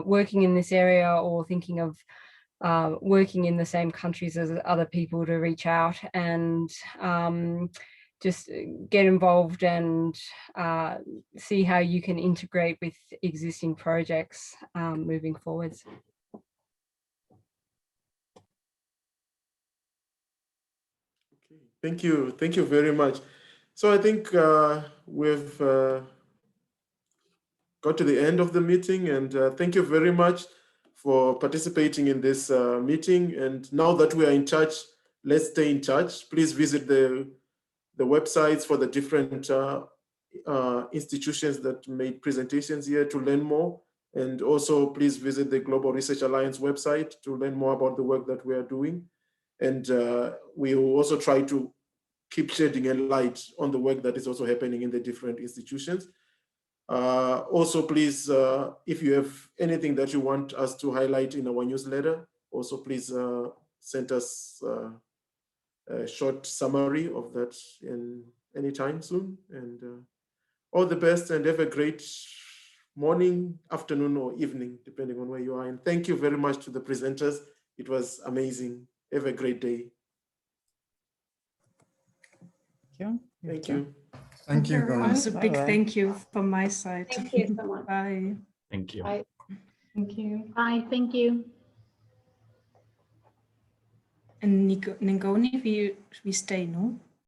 working in this area or thinking of working in the same countries as other people to reach out and just get involved and see how you can integrate with existing projects moving forwards. Thank you very much. So I think we've got to the end of the meeting, and thank you very much for participating in this meeting. And now that we are in touch, let's stay in touch. Please visit the websites for the different institutions that made presentations here to learn more. And also please visit the Global Research Alliance website to learn more about the work that we are doing. And we will also try to keep shedding a light on the work that is also happening in the different institutions. Also, please, if you have anything that you want us to highlight in our newsletter, also please send us a short summary of that anytime soon. And all the best, and have a great morning, afternoon, or evening, depending on where you are. And thank you very much to the presenters. It was amazing. Have a great day. Thank you. Thank you, guys. Also, big thank you from my side. Thank you so much. Bye. Thank you. Bye. Thank you. Bye, thank you. And Ngoni, we stay, no?